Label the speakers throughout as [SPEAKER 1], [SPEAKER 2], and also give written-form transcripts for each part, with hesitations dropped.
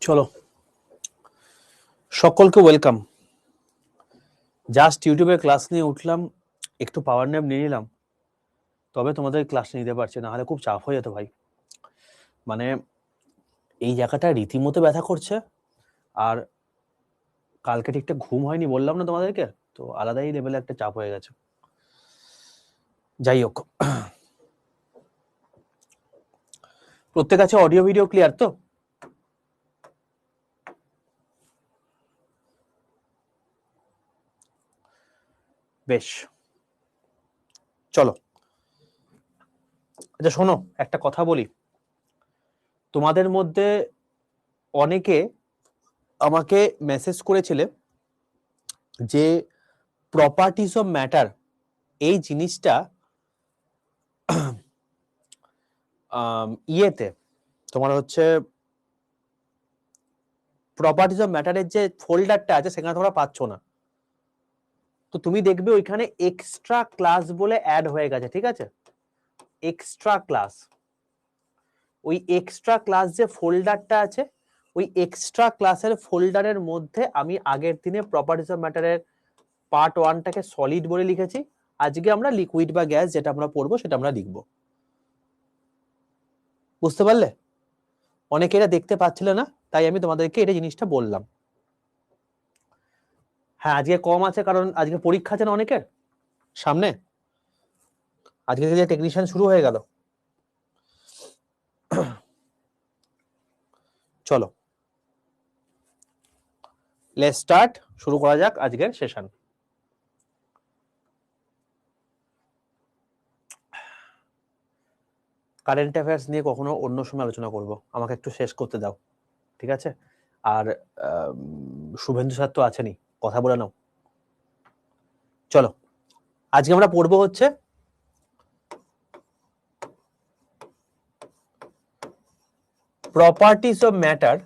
[SPEAKER 1] চলো সকলকে welcome. Just ইউটিউবে ক্লাস নিয়ে উঠলাম, একটু পাওয়ার ন্যাপ নিয়ে নিলাম, তবে তোমাদের ক্লাস নিতে পারছি না, হলে খুব চাপ হয়ে যেত ভাই। মানে এই জায়গাটা রীতিমতো ব্যথা করছে, আর কালকে ঠিকঠাক ঘুম হয়নি বললাম না তোমাদেরকে, তো আলাদাই লেভেলে একটা চাপ হয়ে গেছে। যাই হোক, প্রত্যেক আছে অডিও ভিডিও ক্লিয়ার তো? বেশ, চলো। আচ্ছা শোনো, একটা কথা বলি। তোমাদের মধ্যে অনেকে আমাকে মেসেজ করেছিলে যে প্রপার্টিজ অফ ম্যাটার এই জিনিসটা ইয়েতে তোমার হচ্ছে প্রপার্টিজ অফ ম্যাটারের যে ফোল্ডারটা আছে সেখানে তোমরা পাচ্ছ না। তো তুমি দেখবে ওইখানে এক্সট্রা ক্লাস বলে অ্যাড হয়ে গেছে, ঠিক আছে? এক্সট্রা ক্লাস, ওই এক্সট্রা ক্লাস যে ফোল্ডারটা আছে, ওই এক্সট্রা ক্লাসের ফোল্ডারের মধ্যে আমি আগের দিনে প্রপার্টিজ অফ ম্যাটারের পার্ট 1টাকে সলিড বলে লিখেছি। আজকে আমরা লিকুইড বা গ্যাস যেটা আমরা পড়বো সেটা আমরা লিখব। বুঝতে পারলে? অনেকে এটা দেখতে পাচ্ছিল না, তাই আমি তোমাদেরকে এটা জিনিসটা বললাম। হ্যাঁ, আজকে কম আছে কারণ আজকে পরীক্ষা আছে না অনেকের সামনে। আজকে থেকে টেকনিশিয়ান শুরু হয়ে গেল। চলো লেটস স্টার্ট, শুরু করা যাক আজকের সেশন। কারেন্ট অ্যাফেয়ার্স নিয়ে কখনো অন্য সময় আলোচনা করব, আমাকে একটু শেষ করতে দাও, ঠিক আছে? আর শুভেন্দু স্যার তো আছেনই, কথা বলে নাও। চলো, আজকে আমরা পড়বো হচ্ছে প্রপার্টিজ অফ ম্যাটার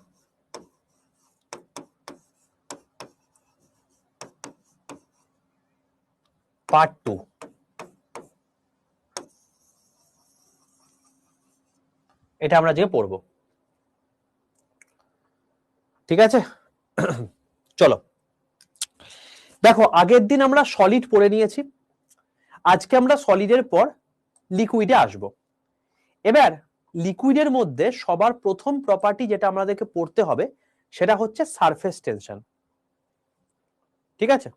[SPEAKER 1] পার্ট 2। এটা আমরা আজকে পড়বো, ঠিক আছে? চলো দেখো, আগের দিন আমরা সলিড পড়ে নিয়েছি, আজকে আমরা সলিডের পর লিকুইডে আসব। এবার লিকুইডের মধ্যে সবার প্রথম প্রপার্টি যেটা আমাদেরকে পড়তে হবে সেটা হচ্ছে সারফেস টেনশন, ঠিক আছে?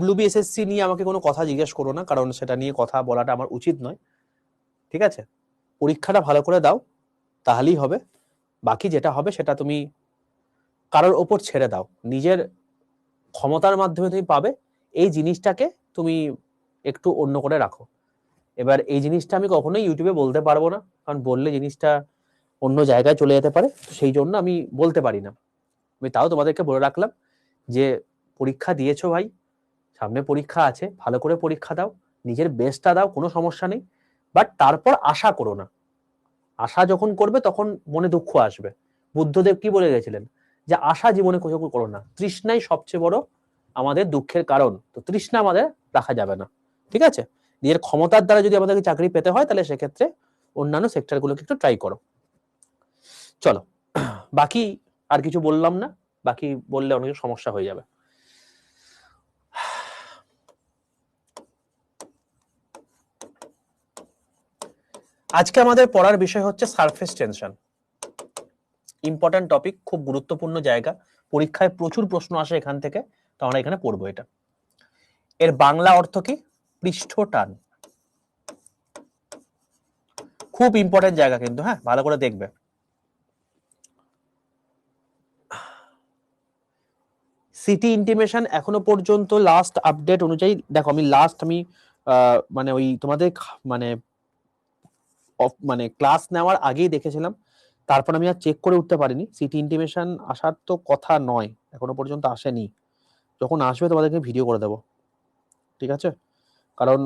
[SPEAKER 1] WBSSC নিয়ে আমাকে কোনো কথা জিজ্ঞেস করো না, কারণ সেটা নিয়ে কথা বলাটা আমার উচিত নয়, ঠিক আছে? পরীক্ষাটা ভালো করে দাও, তাহলেই হবে। বাকি যেটা হবে সেটা তুমি কারোর ওপর ছেড়ে দাও, নিজের ক্ষমতার মাধ্যমে তুমি পাবে। এই জিনিসটাকে তুমি একটু অন্য করে রাখো। এবার এই জিনিসটা আমি কখনোই ইউটিউবে বলতে পারবো না, কারণ বললে জিনিসটা অন্য জায়গায় চলে যেতে পারে, সেই জন্য আমি বলতে পারি না। আমি তাও তোমাদেরকে বলে রাখলাম যে পরীক্ষা দিয়েছো ভাই, সামনে পরীক্ষা আছে, ভালো করে পরীক্ষা দাও, নিজের বেস্টটা দাও, কোনো সমস্যা নেই। বাট তারপর আশা করো না। আশা যখন করবে তখন মনে দুঃখ আসবে। বুদ্ধদেব কি বলে গেছিলেন? যে আশা জীবনে কিছু করো না, তৃষ্ণাই সবচেয়ে বড় আমাদের দুঃখের কারণ। তো তৃষ্ণা আমাদের রাখা যাবে না, ঠিক আছে? নিজের ক্ষমতার দ্বারা যদি আমাদেরকে চাকরি পেতে হয় তাহলে সেক্ষেত্রে অন্যান্য সেক্টরগুলোকে একটু ট্রাই করো। চলো, বাকি আর কিছু বললাম না, বাকি বললে অনেক সমস্যা হয়ে যাবে। আজকে আমাদের পড়ার বিষয় হচ্ছে সারফেস টেনশন। ইম্পর্টেন্ট টপিক, খুব গুরুত্বপূর্ণ জায়গা, পরীক্ষায় প্রচুর প্রশ্ন আসে এখান থেকে, তো আমরা এখানে পড়বো এটা। এর বাংলা অর্থ কি? পৃষ্ঠ টান। খুব ইম্পর্টেন্ট জায়গা কিন্তু, হ্যাঁ, ভালো করে দেখবে। সিটি ইন্টিমেশন এখনো পর্যন্ত লাস্ট আপডেট অনুযায়ী, দেখো আমি মানে ওই তোমাদের মানে ক্লাস নেওয়ার আগেই দেখেছিলাম, তারপর আমি আর চেক করে উঠতে পারিনি। সিটি ইন্টিমেশন আসার তো কথা নয়, এখনো পর্যন্ত আসেনি। যখন আসবে তোমাদেরকে ভিডিও করে দেবো, ঠিক আছে? কারণ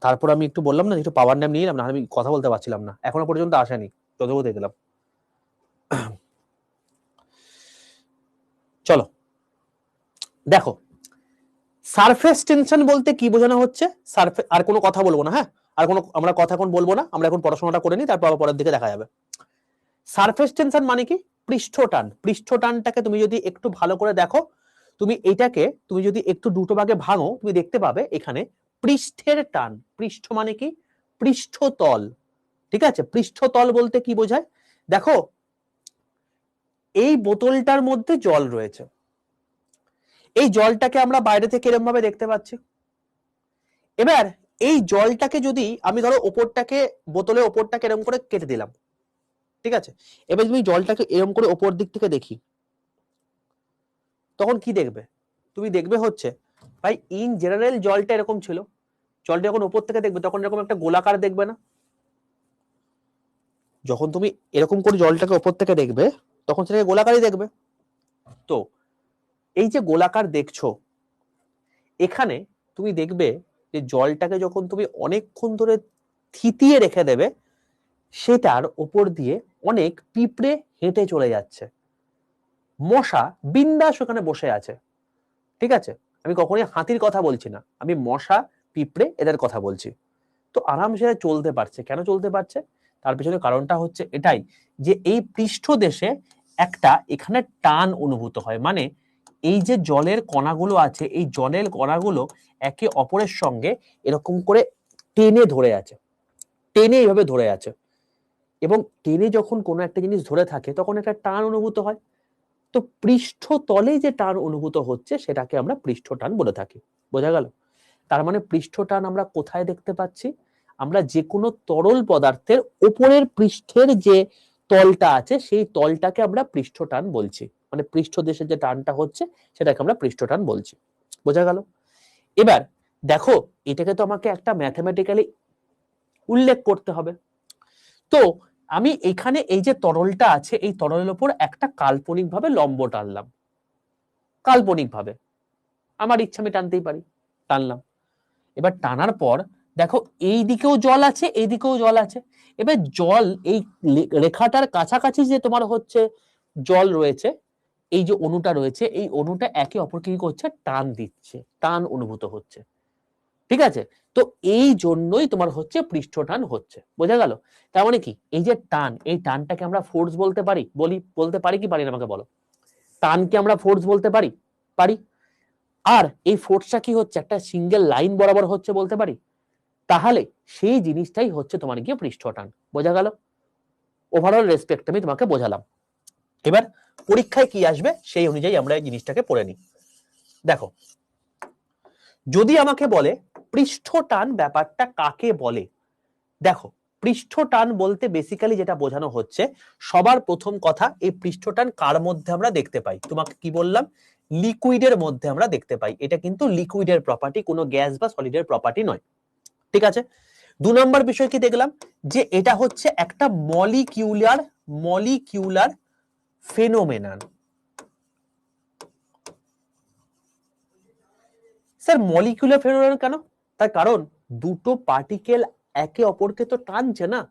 [SPEAKER 1] তারপর আমি একটু বললাম না, একটু পাওয়ার ন্যাপ নিয়ে নিলাম, না আমি কথা বলতে পারছিলাম না, এখনো পর্যন্ত আসেনি, যতটুকু দেখলাম। চলো দেখো, সারফেস টেনশন বলতে কি বোঝানো হচ্ছে। আর কোনো কথা বলবো না, হ্যাঁ, আর কোনো আমরা কথা এখন বলবো না, আমরা এখন পড়াশোনাটা করে নিই, তারপর পরের দিকে দেখা যাবে। সারফেস টেনশন মানে কি? পৃষ্ঠ টান। পৃষ্ঠ টানটাকে তুমি যদি একটু ভালো করে দেখো, তুমি এটাকে তুমি যদি একটু দুটো ভাগে ভাঙো, তুমি দেখতে পাবে এখানে পৃষ্ঠের টান। পৃষ্ঠ মানে কি? পৃষ্ঠতল। ঠিক আছে, পৃষ্ঠতল বলতে কি বোঝায়? দেখো, এই বোতলটার মধ্যে জল রয়েছে, এই জলটাকে আমরা বাইরে থেকে এরকম ভাবে দেখতে পাচ্ছি। এবার এই জলটাকে যদি আমি ধরো ওপরটাকে, বোতলের ওপরটাকে এরকম করে কেটে দিলাম, ঠিক আছে, এবার তুমি জলটাকে এরকম করে ওপর দিক থেকে দেখি, তখন কি দেখবে? তুমি দেখবে হচ্ছে ভাই ইন জেনারেল জলটা এরকম ছিল, জলটা যখন ওপর থেকে দেখবে তখন এরকম একটা গোলাকার দেখবে না? যখন তুমি এরকম করে জলটাকে ওপর থেকে দেখবে তখন সেটাকে গোলাকারই দেখবে। তো এই যে গোলাকার দেখছো, এখানে তুমি দেখবে যে জলটাকে যখন তুমি অনেকক্ষণ ধরে থিতিয়ে রেখে দেবে, সেটার ওপর দিয়ে অনেক পিঁপড়ে হেঁটে চলে যাচ্ছে, মশা বিন্দাস ওখানে বসে আছে। ঠিক আছে, আমি কখনোই হাতির কথা বলছি না, আমি মশা পিঁপড়ে এদের কথা বলছি। তো আরামসে চলতে পারছে। কেন চলতে পারছে? তার পিছনে কারণটা হচ্ছে এটাই যে এই পৃষ্ঠদেশে একটা এখানে টান অনুভূত হয়, মানে এই যে জলের কণাগুলো আছে, এই জলের কণাগুলো একে অপরের সঙ্গে এরকম করে টেনে ধরে আছে, টেনে এইভাবে ধরে আছে, এবং টেনে যখন কোনো একটা জিনিস ধরে থাকে তখন একটা টান অনুভূত হয়। তো পৃষ্ঠতলে যে টান অনুভূত হচ্ছে সেটাকে আমরা পৃষ্ঠ টান বলে থাকি। বোঝা গেল? তার মানে পৃষ্ঠ টান আমরা কোথায় দেখতে পাচ্ছি? আমরা যে কোনো তরল পদার্থের উপরের পৃষ্ঠের যে তলটা আছে সেই তলটাকে আমরা পৃষ্ঠ টান বলছি, মানে পৃষ্ঠদেশে যে টানটা হচ্ছে সেটাকে আমরা পৃষ্ঠ টান বলছি। বোঝা গেল? এবার দেখো, এটাকে তো আমাকে একটা ম্যাথমেটিক্যালি উল্লেখ করতে হবে। তো আমি এখানে এই যে তরলটা আছে, এই তরলের উপর একটা কাল্পনিক ভাবে লম্ব টানলাম, কাল্পনিক ভাবে, আমার ইচ্ছা আমি টানতেই পারি, টানলাম। এবার টানার পর দেখো এই দিকেও জল আছে, এই দিকেও জল আছে। এবার জল এই রেখাটার কাছাকাছি যে তোমার হচ্ছে জল রয়েছে, এই যে অণুটা রয়েছে, এই অণুটা একে অপরকে কি করছে? টান দিচ্ছে, টান অনুভূত হচ্ছে। ঠিক আছে, তো এই জন্যই তোমার হচ্ছে পৃষ্ঠটান হচ্ছে। বোঝা গেল? তার মানে কি, এই যে টান, এই টানটাকে আমরা ফোর্স বলতে পারি, বলতে পারি কি পারি না আমাকে বলো? টানকে আমরা ফোর্স বলতে পারি? পারি। আর এই ফোর্সটা কি হচ্ছে? একটা সিঙ্গেল লাইন বরাবর হচ্ছে, বলতে পারি। তাহলে সেই জিনিসটাই হচ্ছে তোমার গিয়ে পৃষ্ঠটান। বোঝা গেল? ওভারঅল রেসপেক্ট আমি তোমাকে বোঝালাম। এবার পরীক্ষায় কি আসবে সেই অনুযায়ী আমরা এই জিনিসটাকে পড়ে নিই। দেখো, যদি আমাকে বলে পৃষ্ঠটান ব্যাপারটা কাকে বলে, দেখো পৃষ্ঠটান বলতে বেসিক্যালি যেটা বোঝানো হচ্ছে, সবার প্রথম কথা, এই পৃষ্ঠটান কার মধ্যে আমরা দেখতে পাই? তোমাকে কি বললাম? লিকুইডের মধ্যে আমরা দেখতে পাই। এটা কিন্তু লিকুইডের প্রপার্টি, কোনো গ্যাস বা সলিডের প্রপার্টি নয়। ঠিক আছে, 2 নম্বর বিষয় কি দেখলাম? যে এটা হচ্ছে একটা molecular phenomenon. Sir molecular phenomenon কেন? তার কারণ দুটো পার্টিকেল একে অপরকে তো টানছে না,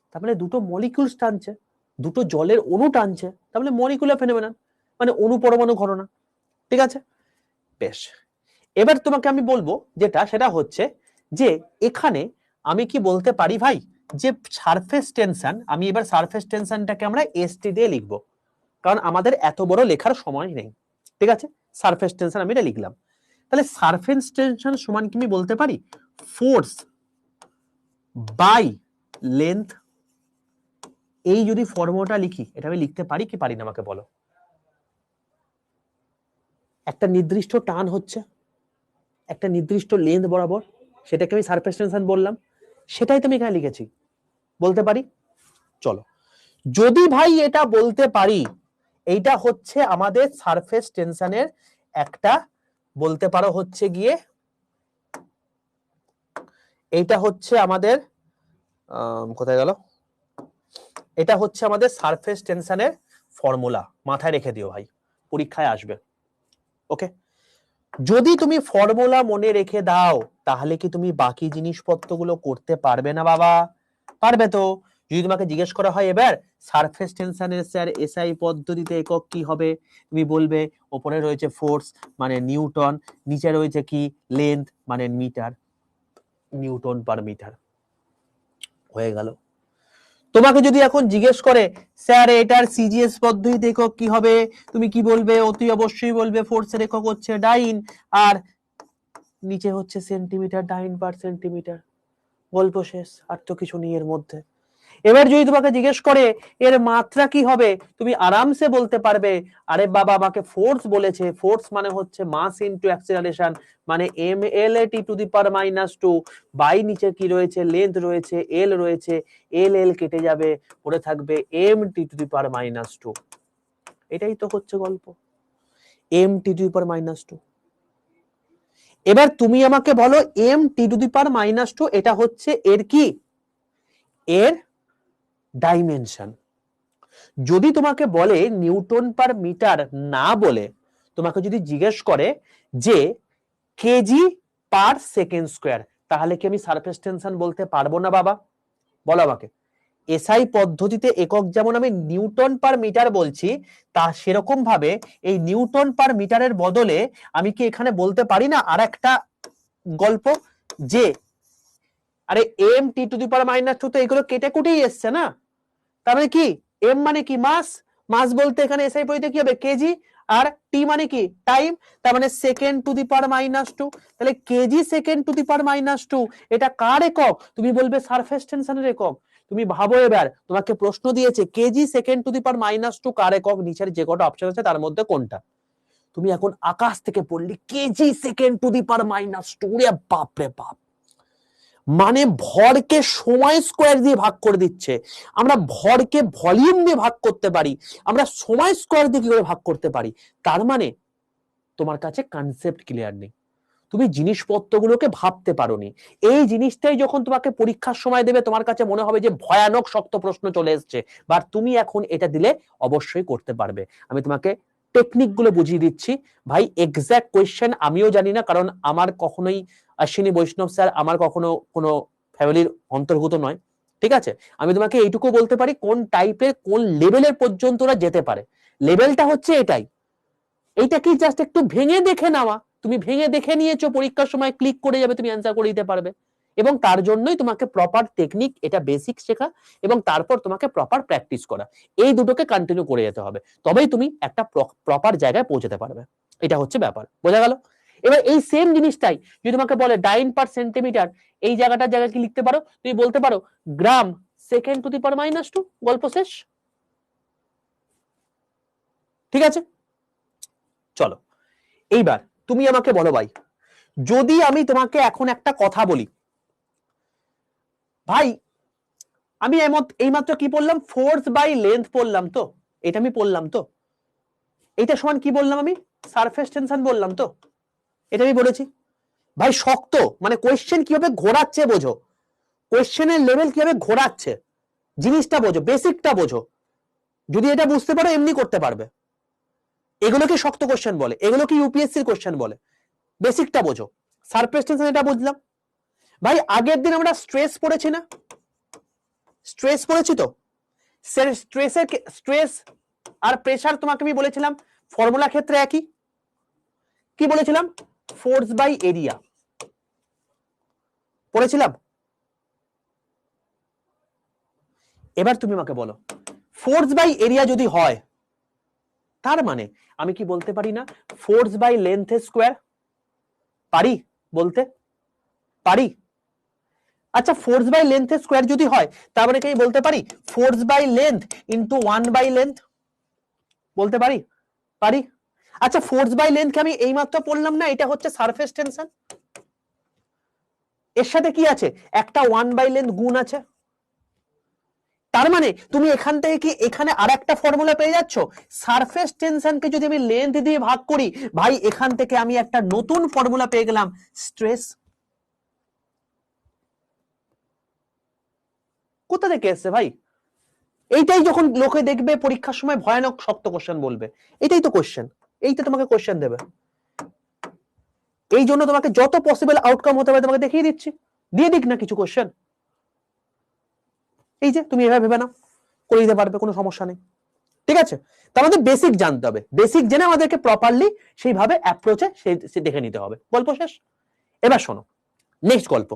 [SPEAKER 1] তার মানে দুটো মলিকিউলস টানছে, দুটো জলের অণু টানছে, তার মানে মলিকিউলার ফেনোমেনন, মানে অণু পরমাণু ঘটনা। ঠিক আছে, বেশ। এবার তোমাকে আমি বলবো যেটা, সেটা হচ্ছে যে এখানে আমি কি বলতে পারি ভাই, যে সারফেস টেনশন, আমি এবার সারফেস টেনশনটাকে আমরা এসটি দিয়ে লিখবো, কারণ আমাদের এত বড় লেখার সময় নেই। ঠিক আছে, সারফেস টেনশন আমি এটা লিখলাম। তাহলে সারফেস টেনশন সমান কি আমি বলতে পারি? Force by length. এই যদি ফর্মুলাটা লিখি, এটা আমি লিখতে পারি কি পারি না আমাকে বলো? একটা নির্দিষ্ট টান হচ্ছে একটা নির্দিষ্ট লেন্থ বরাবর, সেটাকে আমি সারফেস টেনশন বললাম, সেটাই তো আমি এখানে লিখেছি। বলতে পারি? চলো, যদি ভাই এটা বলতে পারি, এইটা হচ্ছে আমাদের সারফেস টেনশনের একটা, বলতে পারো হচ্ছে গিয়ে, এইটা হচ্ছে আমাদের কোথায় গেল, এটা হচ্ছে আমাদের সারফেস টেনশনের ফর্মুলা। মাথায় রেখে দিও ভাই, পরীক্ষায় আসবে। ওকে, যদি তুমি ফর্মুলা মনে রেখে দাও, তাহলে কি তুমি বাকি জিনিসপত্রগুলো করতে পারবে না বাবা? পারবে তো। যদি তোমাকে জিজ্ঞেস করা হয় এবার সারফেস টেনশনের স্যার এসআই পদ্ধতিতে একক কি হবে, তুমি বলবে উপরে রয়েছে ফোর্স মানে নিউটন, নিচে রয়েছে কি লেন্থ মানে মিটার, নিউটন পার মিটার। হয়ে গেল। তোমাকে যদি এখন জিজ্ঞেস করে স্যার এটার সিজিএস পদ্ধতিতে একক কি হবে, তুমি কি বলবে? অতি অবশ্যই বলবে ফোর্সের একক হচ্ছে ডাইন, আর নিচে হচ্ছে সেন্টিমিটার, ডাইন পার সেন্টিমিটার। গল্প শেষ, আর তো কিছু নেই এর মধ্যে। এবার যদি তোমাকে জিজ্ঞেস করে এর মাত্রা কি হবে, তুমি আরামসে বলতে পারবে আরে বাবা আমাকে ফোর্স বলেছে, ফোর্স মানে হচ্ছে মাস ইনটু অ্যাক্সিলারেশন, মানে M L A T to the power -2 by নিচে কি রয়েছে, লেন্থ রয়েছে, এল রয়েছে, এল এল কেটে যাবে, পড়ে থাকবে M T to the power -2। এটাই তো হচ্ছে গল্প, M T to the power -2। এবার তুমি আমাকে বলো M T to the power -2 এটা হচ্ছে এর কি, এর ডাইমেনশন। যদি তোমাকে বলে নিউটন পার মিটার না বলে তোমাকে যদি জিজ্ঞেস করে যে কেজি পার সেকেন্ড স্কোয়ার, তাহলে কি আমি সারফেস টেনশন বলতে পারবো না বাবা? বলো আমাকে। এসআই পদ্ধতিতে একক যেমন আমি নিউটন পার মিটার বলছি, তা সেরকম ভাবে এই নিউটন পার মিটারের বদলে আমি কি এখানে বলতে পারি না আর একটা গল্প, যে আরে M T to the power -2 তো এগুলো কেটে কুটেই এসছে না, তার মানে কি এম মানে কি মাস, মাস বলতে এখানে এসআই পদ্ধতিতে কি হবে কেজি, আর টি মানে কি টাইম, তার মানে সেকেন্ড টু দি পাওয়ার -2। তাহলে KG second two the power -2 এটা কার একক? তুমি বলবে সারফেস টেনশনের একক। তুমি ভাবো এবার তোমাকে প্রশ্ন দিয়েছে KG second two the power -2 কার একক, নিচের যে কটা অপশন আছে তার মধ্যে কোনটা? তুমি এখন আকাশ থেকে পড়লি KG second two the power -2, রে বাপ রে বাপ, মানে ভরকে সময় স্কোয়ার দিয়ে ভাগ করে দিচ্ছে। আমরা ভরকে ভলিউম দিয়ে ভাগ করতে পারি, আমরা সময় স্কোয়ার দিয়ে কি করে ভাগ করতে পারি? তার মানে তোমার কাছে কনসেপ্ট ক্লিয়ার নেই, তুমি জিনিসপত্রগুলোকে ভাবতে পারোনি। এই জিনিসটাই যখন তোমাকে পরীক্ষার সময় দেবে তোমার কাছে মনে হবে যে ভয়ানক শক্ত প্রশ্ন চলে এসছে, বা তুমি এখন এটা দিলে অবশ্যই করতে পারবে। আমি তোমাকে টেকনিক গুলো বুঝিয়ে দিচ্ছি ভাই। এক্সাক্ট কোয়েশ্চেন আমিও জানি না, কারণ আমার কখনোই অশ্বিনী বৈষ্ণব স্যার আমার কখনো কোনো ফ্যামিলির অন্তর্গত নয়, ঠিক আছে? আমি তোমাকে এইটুকু বলতে পারি কোন টাইপের কোন লেভেলের পর্যন্ত ওরা যেতে পারে, লেভেলটা হচ্ছে এটাই। এইটা কি জাস্ট একটু ভেঙে দেখে নেওয়া, তুমি ভেঙে দেখে নিয়েছো, পরীক্ষার সময় ক্লিক করে যাবে, তুমি অ্যান্সার করে দিতে পারবে। এবং তার জন্যই তোমাকে প্রপার টেকনিক, এটা বেসিক শেখা, এবং তারপর তোমাকে প্রপার প্র্যাকটিস করা, এই দুটোকে কন্টিনিউ করে যেতে হবে, তবেই তুমি একটা প্রপার জায়গায় পৌঁছাতে পারবে। এটা হচ্ছে ব্যাপার, বোঝা গেল? এবার এই সেম জিনিসটাই যদি তোমাকে বলে ডাইন পার সেন্টিমিটার, এই জায়গাটার জায়গায় কি লিখতে পারো? তুমি বলতে পারো গ্রাম সেকেন্ড টু দি পাওয়ার -2, গল্প শেষ। ঠিক আছে, চলো এইবার তুমি আমাকে বলো ভাই, যদি আমি তোমাকে এখন একটা কথা বলি, ভাই আমি এইমাত্র কি পড়লাম? ফোর্স বাই লেন্থ পড়লাম তো, এটা আমি পড়লাম তো, এটা সমান কি বললাম আমি? সারফেস টেনশন বললাম তো, এটা আমি বলেছি। ভাই শক্ত মানে কোয়েশ্চেন কিভাবে ঘোরাচ্ছে বোঝো, কোয়েশ্চেনের লেভেল কিভাবে ঘোরাচ্ছে, জিনিসটা বোঝো, বেসিকটা বোঝো। যদি এটা বুঝতে পারো এমনি করতে পারবে। এগুলোকে শক্ত কোয়েশ্চেন বলে, এগুলোকে ইউপিএসসির কোয়েশ্চেন বলে। বেসিকটা বোঝো। সারফেস টেনশন এটা বুঝলাম। ভাই আগের দিন আমরা স্ট্রেস পড়েছি না? স্ট্রেস পড়েছি তো, স্ট্রেস আর প্রেসার তোমাকে আমি বলেছিলাম ফর্মুলা ক্ষেত্রে একই। কি বলেছিলাম? ফোর্স বাই এরিয়া পড়েছিলাম। এবার তুমি আমাকে বলো ফোর্স বাই এরিয়া যদি হয়, তার মানে আমি কি বলতে পারি না ফোর্স বাই লেন্থ স্কোয়ার? পারি বলতে, পারি। আচ্ছা ফোর্স বাই লেন্থ স্কোয়ার যদি হয়, তার মানে কি বলতে পারি force by length into 1 by length? বলতে পারি, পারি। আচ্ছা ফোর্স বাই লেন্থ আমি এইমাত্র পড়লাম না, এটা হচ্ছে সারফেস টেনশন, এর সাথে কি আছে? একটা 1 বাই লেন্থ গুণ আছে। তার মানে তুমি এখান থেকে কি এখানে আরেকটা ফর্মুলা পেয়ে যাচ্ছ? সারফেস টেনশনকে যদি আমি লেন্থ দিয়ে ভাগ করি, ভাই এখান থেকে আমি একটা নতুন ফর্মুলা পেয়ে গেলাম, স্ট্রেস। কোথা থেকে এসছে ভাই? এইটাই যখন লোকে দেখবে পরীক্ষার সময় ভয়ানক শক্ত কোশ্চেন বলবে, এটাই তো কোশ্চেন, এইটা তোমাকে কোশ্চেন দেবে। এই জন্য তোমাকে যত পসিবল আউটকাম হতে পারে তোমাকে দেখিয়ে দিচ্ছি, দিয়ে দিক না কিছু কোশ্চেন, এই যে তুমি এভাবে ভেবে নাও, করে দিতে পারবে, কোনো সমস্যা নেই। ঠিক আছে, তার মধ্যে বেসিক জানতে হবে, বেসিক জেনে আমাদেরকে প্রপারলি সেইভাবে অ্যাপ্রোচে সে দেখে নিতে হবে। গল্প শেষ। এবার শোনো নেক্সট গল্প।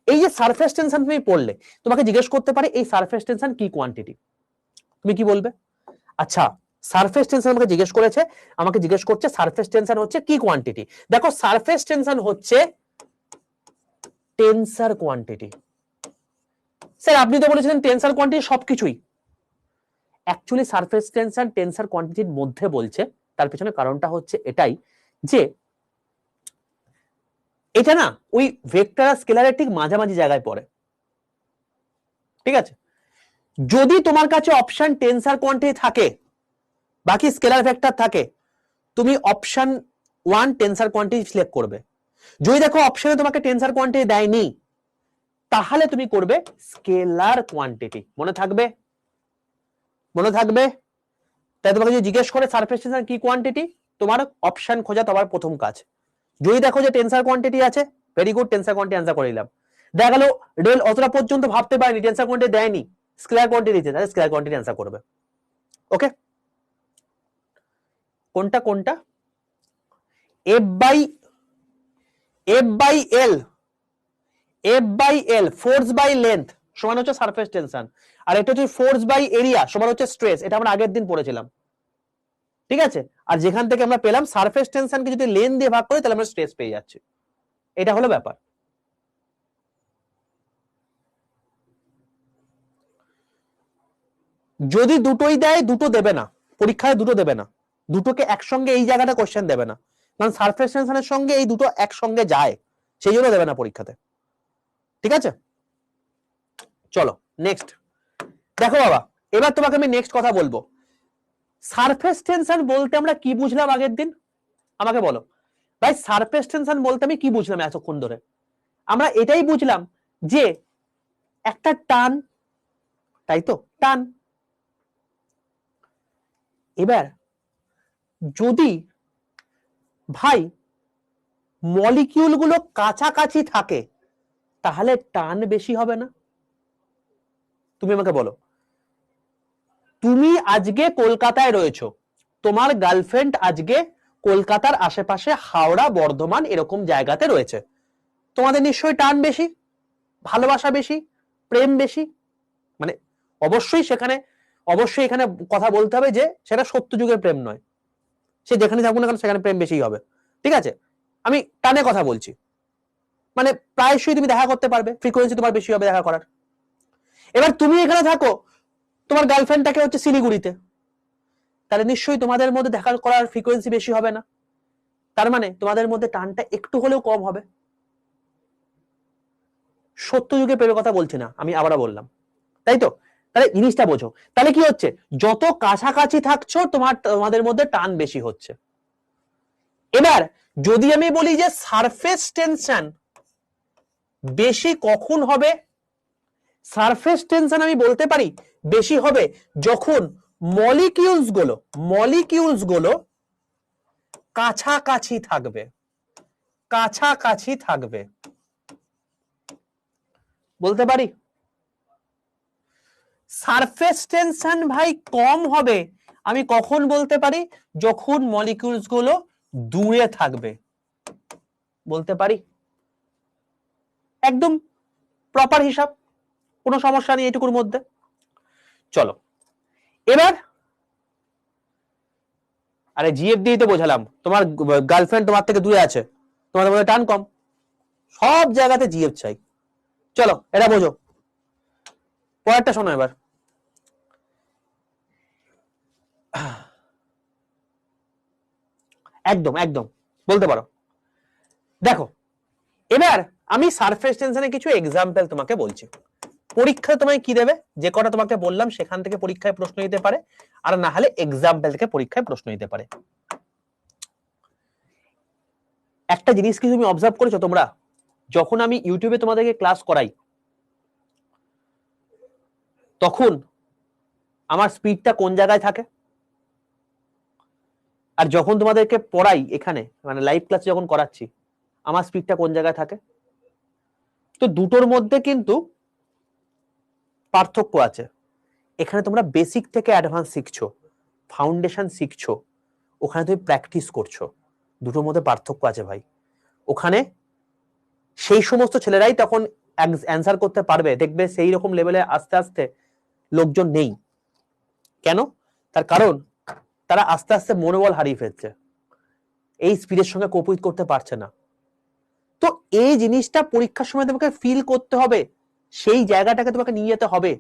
[SPEAKER 1] এই যে সারফেস টেনশন তুমি পড়লে, তোমাকে জিজ্ঞেস করতে পারে এই সারফেস টেনশন কি কোয়ান্টিটি, তুমি কি বলবে? আচ্ছা, সারফেস টেনশন আমাকে জিজ্ঞেস করেছে, আমাকে জিজ্ঞেস করছে সারফেস টেনশন হচ্ছে কি কোয়ান্টিটি। দেখো সারফেস টেনশন হচ্ছে টেনসার কোয়ান্টিটি। স্যার আপনি তো বলেছিলেন টেনসার কোয়ান্টিটি সবকিছুই। অ্যাকচুয়ালি সারফেস টেনশন টেনসার কোয়ান্টিটির মধ্যে বলছে, তার পিছনে কারণটা হচ্ছে এটাই যে এটা না ওই ভেক্টর আর স্কেলারের ঠিক মাঝামাঝি জায়গায় পড়ে, ঠিক আছে? যদি তোমার কাছে অপশন টেনসার কোয়ান্টিটি থাকে, বাকি স্কেলার ভেক্টর থাকে, তুমি অপশন 1 টেনসার কোয়ান্টিটি সিলেক্ট করবে। যদি দেখো অপশনে তোমাকে টেনসার কোয়ান্টিটি দেয়নি, তাহলে তুমি করবে স্কেলার কোয়ান্টিটি। মনে থাকবে? মনে থাকবে? তাই তোমাকে যদি জিজ্ঞেস করে সারফেস টেনশন কি কোয়ান্টিটি, তোমার অপশন খোঁজা তোমার প্রথম কাজ। যদি দেখো যে টেনসার কোয়ান্টিটি আছে, very good, tensor quantity answer করে দিলাম। দেখা গেল রেল অতটা পর্যন্ত ভাবতে পারেনি, টেনসার কোয়ান্টিটি দেয়নি, স্কেলার কোয়ান্টিটি দিতে, তাহলে স্কেলার কোয়ান্টিটি অ্যান্সার করবে। ওকে, কোনটা কোনটা? F by L force by length সমান হচ্ছে সারফেস টেনশন, আর এটা হচ্ছে ফোর্স বাই এরিয়া সমান হচ্ছে স্ট্রেস। এটা আমরা আগের দিন পড়েছিলাম, ঠিক আছে? আর যেখান থেকে আমরা পেলাম সারফেস টেনশনকে যদি লেন দিয়ে ভাগ করি তাহলে আমরা স্ট্রেস পেয়ে যাচ্ছি। এটা হলো ব্যাপার। যদি দুটোই দেয়, দুটো দেবে না পরীক্ষায়, দুটো দেবে না, দুটোকে একসঙ্গে এই জায়গাটা কোশ্চেন দেবে না, কারণ সারফেস টেনশনের সঙ্গে এই দুটো একসঙ্গে যায়, সেই জন্য দেবে না পরীক্ষাতে, ঠিক আছে? চলো নেক্সট দেখো বাবা, এবার তোমাকে আমি নেক্সট কথা বলবো। সারফেস টেনশন বলতে আমরা কি বুঝলাম আগের দিন? আমাকে বলো ভাই, সারফেস টেনশন বলতে আমি কি বুঝলাম এতক্ষণ ধরে? আমরা এটাই বুঝলাম যে একটা টান, তাই তো, টান। এবার যদি ভাই মলিকিউল গুলো কাছাকাছি থাকে, তাহলে টান বেশি হবে না? তুমি আমাকে বলো, তুমি আজকে কলকাতায় রয়েছো, তোমার গার্লফ্রেন্ড আজকে কলকাতার আশেপাশে হাওড়া, বর্ধমান এরকম জায়গাতে রয়েছে, তোমাদের নিশ্চয়ই টান বেশি, ভালোবাসা বেশি, প্রেম বেশি। মানে অবশ্যই সেখানে, অবশ্যই এখানে কথা বলতে হবে যে সেটা সত্য যুগের প্রেম নয়, সে যেখানে থাকুক না কেন সেখানে প্রেম বেশি হবে, ঠিক আছে? আমি টানে কথা বলছি, মানে প্রায়শই তুমি দেখা করতে পারবে, ফ্রিকোয়েন্সি তোমার বেশি হবে দেখা করার। এবার তুমি এখানে থাকো, তোমার গার্লফ্রেন্ডটাকে হচ্ছে শিলিগুড়িতে, তাহলে নিশ্চয়ই তোমাদের মধ্যে দেখা করার ফ্রিকোয়েন্সি বেশি হবে না, তার মানে তোমাদের মধ্যে টানটা একটু হলেও কম হবে। সত্য যুগে প্রেমের কথা বলছি না, আমি আবারও বললাম, তাই তো? তাহলে জিনিসটা বোঝো, তাহলে কি হচ্ছে, যত কাছাকাছি থাকছো তোমাদের মধ্যে টান বেশি হচ্ছে। এবার যদি আমি বলি যে সারফেস টেনশন বেশি কখন হবে, সারফেস টেনশন আমি বলতে পারি বেশি হবে যখন মলিকিউলস গুলো কাছাকাছি থাকবে, কাছাকাছি থাকবে, বলতে পারি। সারফেস টেনশন ভাই কম হবে আমি কখন বলতে পারি, যখন মলিকিউলস গুলো দূরে থাকবে, বলতে পারি। একদম প্রপার হিসাব, কোনো সমস্যা নেই এটুকুর মধ্যে। চলো এবার, আরে জিএফ দিয়ে তো বোঝালাম, তোমার গার্লফ্রেন্ড তোমার থেকে দূরে আছে, তোমাদের মধ্যে টান কম, সব জায়গাতে জিএফ চাই। চলো এটা বোঝো, পরেরটা শোনো এবার। একদম একদম বলতে পারো। দেখো এবার আমি সারফেস টেনশনে কিছু এক্সাম্পল তোমাকে বলছি, পরীক্ষা তোমায় কি দেবে, যে কটা তোমাকে বললাম সেখান থেকে পরীক্ষায় প্রশ্ন দিতে পারে, আর না হলে এক্সাম্পল থেকে পরীক্ষায় প্রশ্ন দিতে পারে। একটা জিনিস কি তুমি অবজার্ভ করেছো তোমরা, যখন আমি ইউটিউবে তোমাদেরকে ক্লাস করাই তখন আমার স্পিডটা কোন জায়গায় থাকে, আর যখন তোমাদেরকে পড়াই এখানে মানে লাইভ ক্লাস যখন করাচ্ছি আমার স্পিডটা কোন জায়গায় থাকে? তো দুটোর মধ্যে কিন্তু পার্থক্য আছে। এখানে তোমরা বেসিক থেকে অ্যাডভান্স শিখছো, ফাউন্ডেশন শিখছো, ওখানে তুমি প্র্যাকটিস করছো, দুটোর মধ্যে পার্থক্য আছে ভাই। ওখানে সেই সমস্ত ছেলেরাই তখন অ্যান্সার করতে পারবে, দেখবে সেই রকম লেভেলে আস্তে আস্তে লোকজন নেই। কেন? তার কারণ তারা আস্তে আস্তে মনোবল হারিয়ে ফেলছে, এই স্পিডের সঙ্গে কোপ করতে পারছে না। তো এই জিনিসটা পরীক্ষার সময় তোমাকে ফিল করতে হবে, সেই জায়গাটাকে তোমাকে নিয়ে যেতে হবে,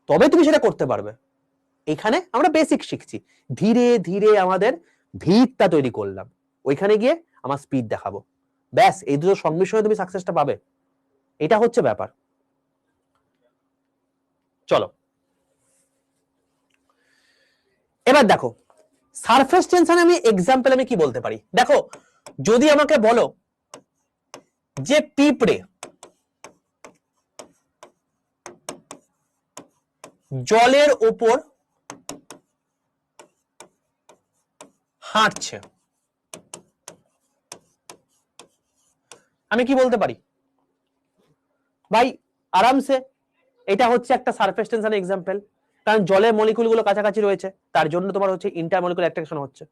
[SPEAKER 1] তবে তুমি সেটা করতে পারবে। এখানে আমরা বেসিক শিখছি, ধীরে ধীরে আমাদের ভিতটা তৈরি করলাম, ওইখানে গিয়ে আমার স্পিড দেখাবো, ব্যাস। এই দুটো সংমিশ্রণে তুমি সাকসেসটা পাবে, এটা হচ্ছে ব্যাপার। চলো এবার দেখো সারফেস টেনশনে আমি এক্সাম্পল আমি কি বলতে পারি। দেখো যদি আমাকে বলো যে পিঁপড়ে জলের ওপর হাঁটছে, আমি কি বলতে পারি? ভাই আরামসে এটা হচ্ছে একটা সারফেস টেনশনের এক্সাম্পল, কারণ জলের মলিকুল গুলো কাছাকাছি রয়েছে, তার জন্য তোমার হচ্ছে ইন্টারমলিকুলার অ্যাট্রাকশন হচ্ছে,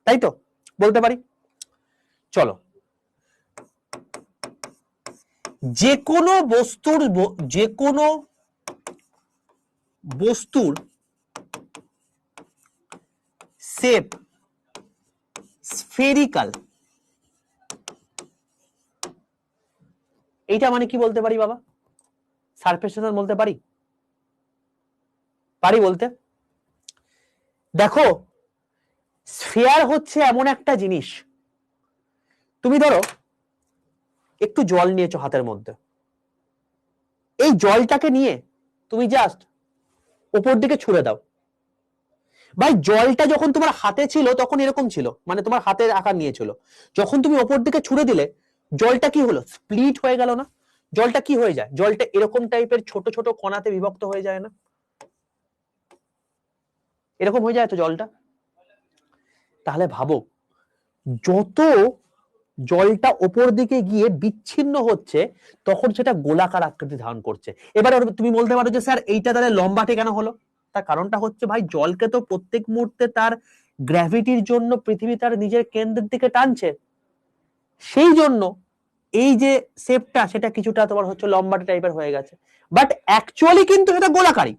[SPEAKER 1] তাই তো বলতে পারি। চলো যে কোনো বস্তুর শেপ স্ফেরিক্যাল, এইটা মানে কি বলতে পারি বাবা? সারফেস টেনশন বলতে পারি? পারি বলতে। দেখো স্ফিয়ার হচ্ছে এমন একটা জিনিস, তুমি ধরো একটু জল নিয়েছো হাতের মধ্যে, এই জলটাকে নিয়ে তুমি জাস্ট উপর দিকে ছুড়ে দাও। ভাই জলটা যখন তোমার হাতে ছিল তখন এরকম ছিল, মানে তোমার হাতের আকার নিয়েছিল, যখন তুমি উপর দিকে ছুড়ে দিলে জলটা কি হলো? স্প্লিট হয়ে গেল না? জলটা কি হয়ে যায়? জলটা এরকম টাইপের ছোট ছোট কণাতে বিভক্ত হয়ে যায় না? এরকম হয়ে যায় তো জলটা। তাহলে ভাবো যত জলটা ওপর দিকে গিয়ে বিচ্ছিন্ন হচ্ছে তখন সেটা গোলাকার আকৃতি ধারণ করছে। এবারে তুমি বলতে পারো যে স্যার এইটা তাহলে লম্বাটে কেন হলো? তার কারণটা হচ্ছে ভাই জলকে তো প্রত্যেক মুহূর্তে তার গ্র্যাভিটির জন্য পৃথিবী তার নিজের কেন্দ্রের দিকে টানছে, সেই জন্য এই যে শেপটা সেটা কিছুটা তোমার হচ্ছে লম্বাটে টাইপের হয়ে গেছে, বাট অ্যাকচুয়ালি কিন্তু সেটা গোলাকারী।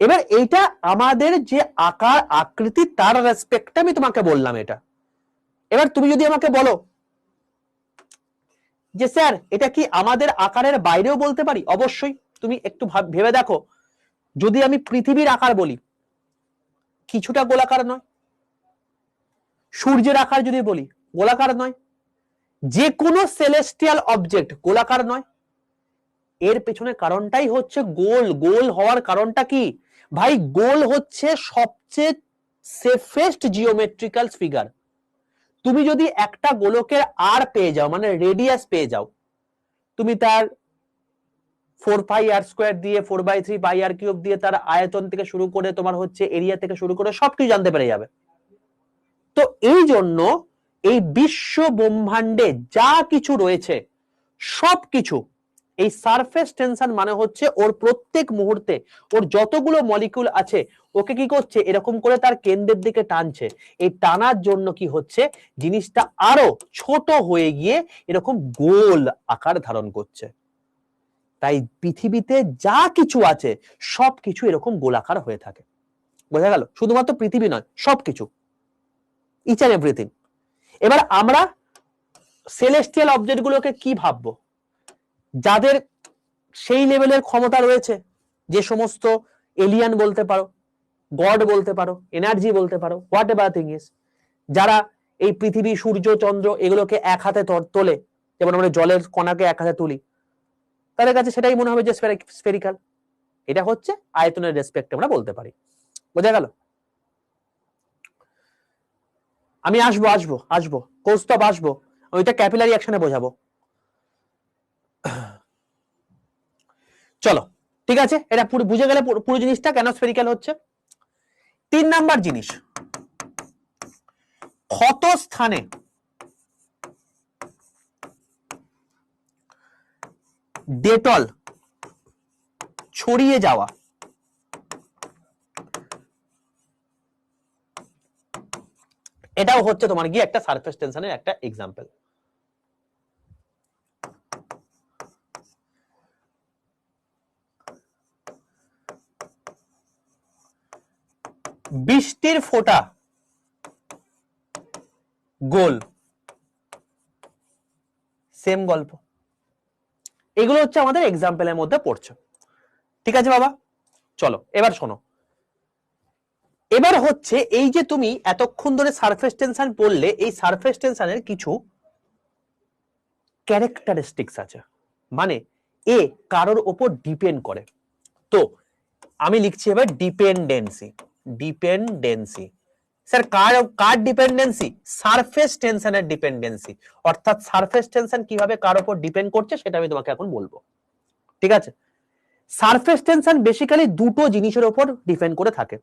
[SPEAKER 1] এবার এইটা আমাদের যে আকার আকৃতি তার রেসপেক্টে আমি তোমাকে বললাম এটা। এবার তুমি যদি আমাকে বলো যে স্যার এটা কি আমাদের আকারের বাইরেও বলতে পারি? অবশ্যই। তুমি একটু ভেবে দেখো, যদি আমি পৃথিবীর আকার বলি কিছুটা গোলাকার নয়, সূর্যের আকার যদি বলি গোলাকার নয়, যে কোনো সেলেস্টিয়াল অবজেক্ট গোলাকার নয়। এর পেছনে কারণটাই হচ্ছে গোল। গোল হওয়ার কারণটা কি ভাই? গোল হচ্ছে সবচেয়ে সেফেস্ট জিওমেট্রিক্যাল ফিগার। তুমি যদি একটা গোলকের আর পেয়ে যাও, মানে রেডিয়াস পেয়ে যাও, তুমি তার 4πr² দিয়ে 4/3πr³ দিয়ে তার আয়তন থেকে শুরু করে তোমার হচ্ছে এরিয়া থেকে শুরু করে সবকিছু জানতে পেরে যাবে। তো এই জন্য এই বিশ্ব ব্রহ্মাণ্ডে যা কিছু রয়েছে সবকিছু এই সারফেস টেনশন মানে হচ্ছে ওর প্রত্যেক মুহূর্তে ওর যতগুলো মলিকিউল আছে ওকে কি করছে? এরকম করে তার কেন্দ্রের দিকে টানছে। এই টানার জন্য কি হচ্ছে? জিনিসটা আরো ছোট হয়ে গিয়ে এরকম গোল আকার ধারণ করছে। তাই পৃথিবীতে যা কিছু আছে সবকিছু এরকম গোলাকার হয়ে থাকে। বোঝা গেল? শুধুমাত্র পৃথিবী নয়, সবকিছু, ইচ এন্ড এভরিথিং। এবার আমরা সেলেস্টিয়াল অবজেক্ট গুলোকে কি ভাববো? যাদের সেই লেভেলের ক্ষমতা রয়েছে, যে সমস্ত এলিয়ান বলতে পারো, গড বলতে পারো, এনার্জি বলতে পারো, হোয়াট এভার থিং ইজ, যারা এই পৃথিবী সূর্য চন্দ্র এগুলোকে এক হাতে তোলে, যেমন আমরা জলের কণাকে এক হাতে তুলি, তাদের কাছে সেটাই মনে হবে যে স্ফেরিক্যাল। এটা হচ্ছে আয়তনের রেসপেক্ট আমরা বলতে পারি। বোঝা গেল? আমি আসবো কৌস্তব আসবো, ওইটা ক্যাপিলারি অ্যাকশনে বোঝাবো। চলো ঠিক আছে, এটা পুরো বুঝে গেলে পুরো জিনিসটা কেন স্ফেরিক্যাল হচ্ছে। 3 নাম্বার জিনিস, ক্ষত স্থানে ডেটল ছড়িয়ে যাওয়া। এটাও হচ্ছে তোমার গিয়ে একটা সারফেস টেনশনের একটা এক্সাম্পল। বৃষ্টির ফোঁটা গোল, সেম গল্প। এগুলো হচ্ছে আমাদের এক্সাম্পলের মধ্যে পড়ছে। ঠিক আছে বাবা, চলো এবার শোনো। এবার হচ্ছে এই যে তুমি এতক্ষণ ধরে সারফেস টেনশন পড়লে, এই সারফেস টেনশনের কিছু ক্যারেক্টারিস্টিক্স আছে, মানে এ কারোর ওপর ডিপেন্ড করে। তো আমি লিখছি এবার ডিপেন্ডেন্সি। ডিপেন্ডেন্সি স্যার কার ডিপেন্ডেন্সি? সারফেস টেনশনের ডিপেন্ডেন্সি। অর্থাৎ সারফেস টেনশন কিভাবে কার উপর ডিপেন্ড করছে সেটা আমি তোমাকে এখন বলবো। ঠিক আছে, সারফেস টেনশন বেসিক্যালি দুটো জিনিসের উপর ডিপেন্ড করে থাকে।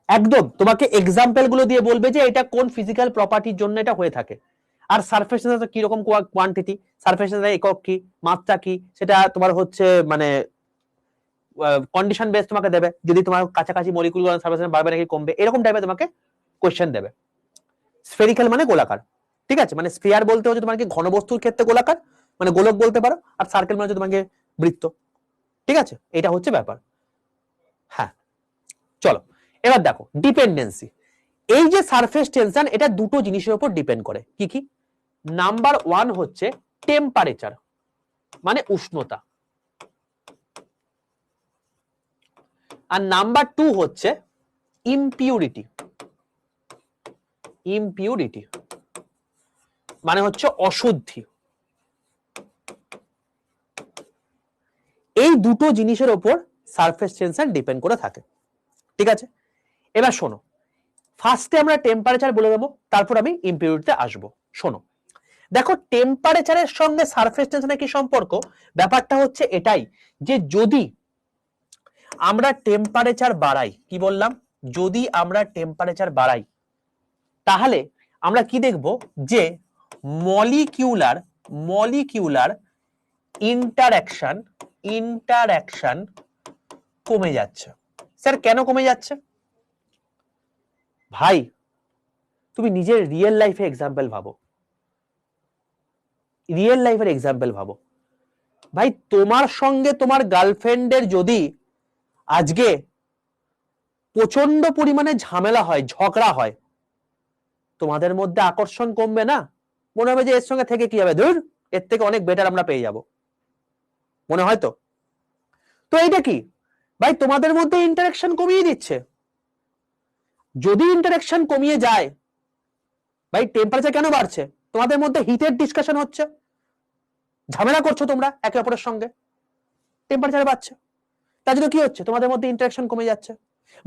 [SPEAKER 1] একদম তোমাকে এক্সাম্পল গুলো দিয়ে বলবে যে এটা কোন ফিজিক্যাল প্রপার্টির জন্য এটা হয়ে থাকে। আর সারফেস টেনশন কি রকম কোয়ান্টিটি, সারফেস টেনশনের একক কি, মাত্রা কি, সেটা তোমার হচ্ছে মানে কন্ডিশন বেস তোমাকে দেবে। যদি তোমার কাছাকাছি মলিকুল সারফেস টেনশন বাড়বে নাকি কমবে, এরকম টাইপের তোমাকে কোশ্চেন দেবে। স্ফেরিক্যাল মানে গোলাকার, ঠিক আছে, মানে স্ফিয়ার বলতে হচ্ছে তোমাকে ঘনবস্তুর ক্ষেত্রে গোলাকার, মানে গোলক বলতে পারো, আর সার্কেল মানে হচ্ছে তোমাকে বৃত্ত। ঠিক আছে, এটা হচ্ছে ব্যাপার। হ্যাঁ, চলো এবার দেখো ডিপেন্ডেন্সি। এই যে সারফেস টেনশন, এটা দুটো জিনিসের উপর ডিপেন্ড করে। কি কি? নাম্বার ওয়ান হচ্ছে টেম্পারেচার, মানে উষ্ণতা, আর নাম্বার টু হচ্ছে ইমপিউরিটি। ইমপিউরিটি মানে হচ্ছে অশুদ্ধি। এই দুটো জিনিসের উপর সারফেস টেনশন ডিপেন্ড করে থাকে। ঠিক আছে, এবার শোনো, ফার্স্টে আমরা টেম্পারেচার বলে দেবো, তারপর আমি ইমপিউরিটিতে আসবো। শোনো, দেখো টেম্পারেচারের সঙ্গে সারফেস টেনশনের কি সম্পর্ক? ব্যাপারটা হচ্ছে এটাই যে যদি আমরা টেম্পারেচার বাড়াই, কি বললাম, যদি আমরা টেম্পারেচার বাড়াই, তাহলে আমরা কি দেখব যে মলিকিউলার ইন্টারঅ্যাকশন কমে যাচ্ছে। স্যার কেন কমে যাচ্ছে? ভাই তুমি নিজের রিয়েল লাইফে এক্সাম্পল ভাবো, রিয়েল লাইফের এক্সাম্পল ভাবো। ভাই তোমার সঙ্গে তোমার গার্লফ্রেন্ডের যদি আজকে প্রচন্ড পরিমাণে ঝামেলা হয়, ঝগড়া হয়, তোমাদের মধ্যে আকর্ষণ কমবে না? মনে হবে যে এর সঙ্গে থেকে কি হবে, ধুর এর থেকে অনেক বেটার আমরা পেয়ে যাব, মনে হয় তো? তো এইটা কি ভাই, তোমাদের মধ্যে ইন্টারাকশন কমিয়ে দিচ্ছে। যদি ইন্টারাকশন কমিয়ে যায়, ভাই টেম্পারেচার কেন বাড়ছে? তোমাদের মধ্যে হিটের ডিসকাশন হচ্ছে, ঝামেলা করছো তোমরা একে অপরের সঙ্গে, টেম্পারেচার বাড়ছে। তার জন্য কি হচ্ছে? তোমাদের মধ্যে ইন্টারাকশন কমে যাচ্ছে।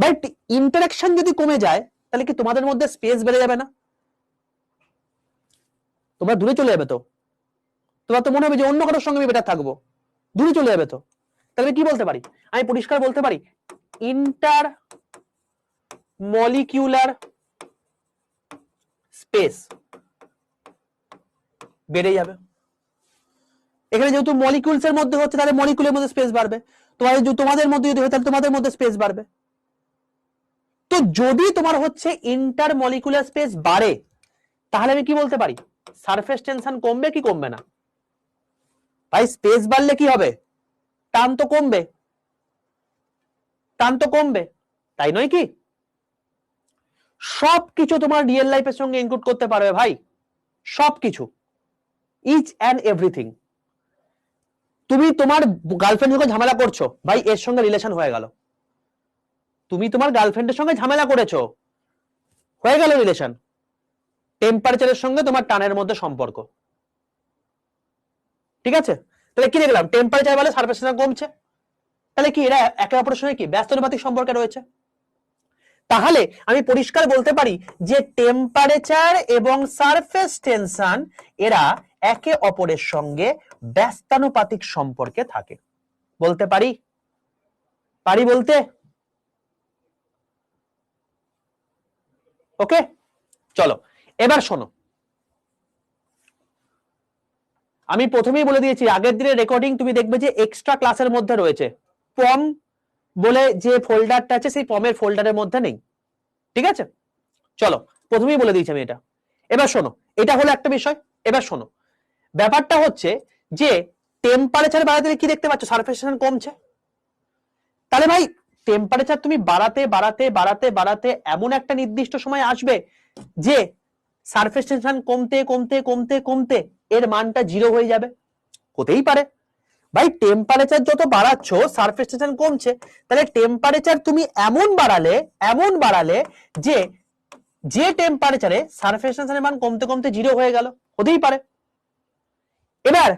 [SPEAKER 1] ভাই ইন্টারাকশন যদি কমে যায়, তাহলে কি তোমাদের মধ্যে স্পেস বেড়ে যাবে না? তোমরা দূরে চলে যাবে তো, তোমার তো মনে হবে যে অন্য কারোর সঙ্গে আমি বেটার থাকবো, দূরে চলে যাবে তো। তাহলে কি বলতে পারি? আমি পরিষ্কার বলতে পারি ইন্টার মলিকিউলার স্পেস বেড়ে যাবে। এখানে যেহেতু মলিকিউলস এর মধ্যে হচ্ছে, তাহলে মলিকিউলের মধ্যে স্পেস বাড়বে। তোমাদের মধ্যে যদি হয়, তাহলে তোমাদের মধ্যে স্পেস বাড়বে। তো যদি তোমার হচ্ছে ইন্টার মলিকুলার স্পেস বাড়ে, তাহলে আমি কি বলতে পারি? সারফেস টেনশন কমবে কি কমবে না? ভাই স্পেস বাড়লে কি হবে? টান তো কমবে, টান তো কমবে, তাই নয় কি? সবকিছু তোমার রিয়েল লাইফের সঙ্গে ইনক্লুড করতে পারবে ভাই, সবকিছু, ইচ অ্যান্ড এভরিথিং। তুমি তোমার গার্লফ্রেন্ডের সঙ্গে ঝামেলা করছো, ভাই এর সঙ্গে রিলেশন হয়ে গেল। তুমি তোমার গার্লফ্রেন্ডের সঙ্গে ঝামেলা করেছো, হয়ে গেল রিলেশন। টেম্পারেচারের সঙ্গে তোমার টানের মধ্যে সম্পর্ক। ঠিক আছে, তাহলে কি দেখলাম? টেম্পারেচার বাড়লে সারফেস টেনশন কমছে, তাহলে কি এরা একে অপরের সঙ্গে কি ব্যস্তানুপাতিক সম্পর্কে রয়েছে? তাহলে আমি পরিষ্কার বলতে পারি যে টেম্পারেচার এবং সারফেস টেনশন এরা একে অপরের সঙ্গে ব্যস্তানুপাতিক সম্পর্কে থাকে। বলতে পারি? পারি বলতে? ওকে, চলো এবার শোনো, আমি প্রথমেই বলে দিয়েছি আগের দিনের রেকর্ডিং তুমি দেখবে যে এক্সট্রা ক্লাসের মধ্যে রয়েছে, পম বলে যে ফোল্ডারটা আছে সেই পমের ফোল্ডারের মধ্যে নেই। ঠিক আছে, চলো প্রথমেই বলে দিয়েছি আমি এটা। এবার শোনো, এটা হলো একটা বিষয়। এবার শোনো, ব্যাপারটা হচ্ছে যে টেম্পারেচার বাড়াতে কি দেখতে পাচ্ছ? সারফেস টেনশন কমছে। তাহলে ভাই টেম্পারেচার তুমি বাড়াতে বাড়াতে বাড়াতে বাড়াতে এমন একটা নির্দিষ্ট সময় আসবে যে সারফেস টেনশন কমতে কমতে কমতে কমতে এর মানটা 0 হয়ে যাবে। হতেই পারে ভাই, টেম্পারেচার যত বাড়াচ্ছ সারফেস টেনশন কমছে, তাহলে টেম্পারেচার তুমি এমন বাড়ালে যে যে টেম্পারেচারে সারফেস টেনশনের মান কমতে কমতে 0 হয়ে গেল, হতেই পারে। এবার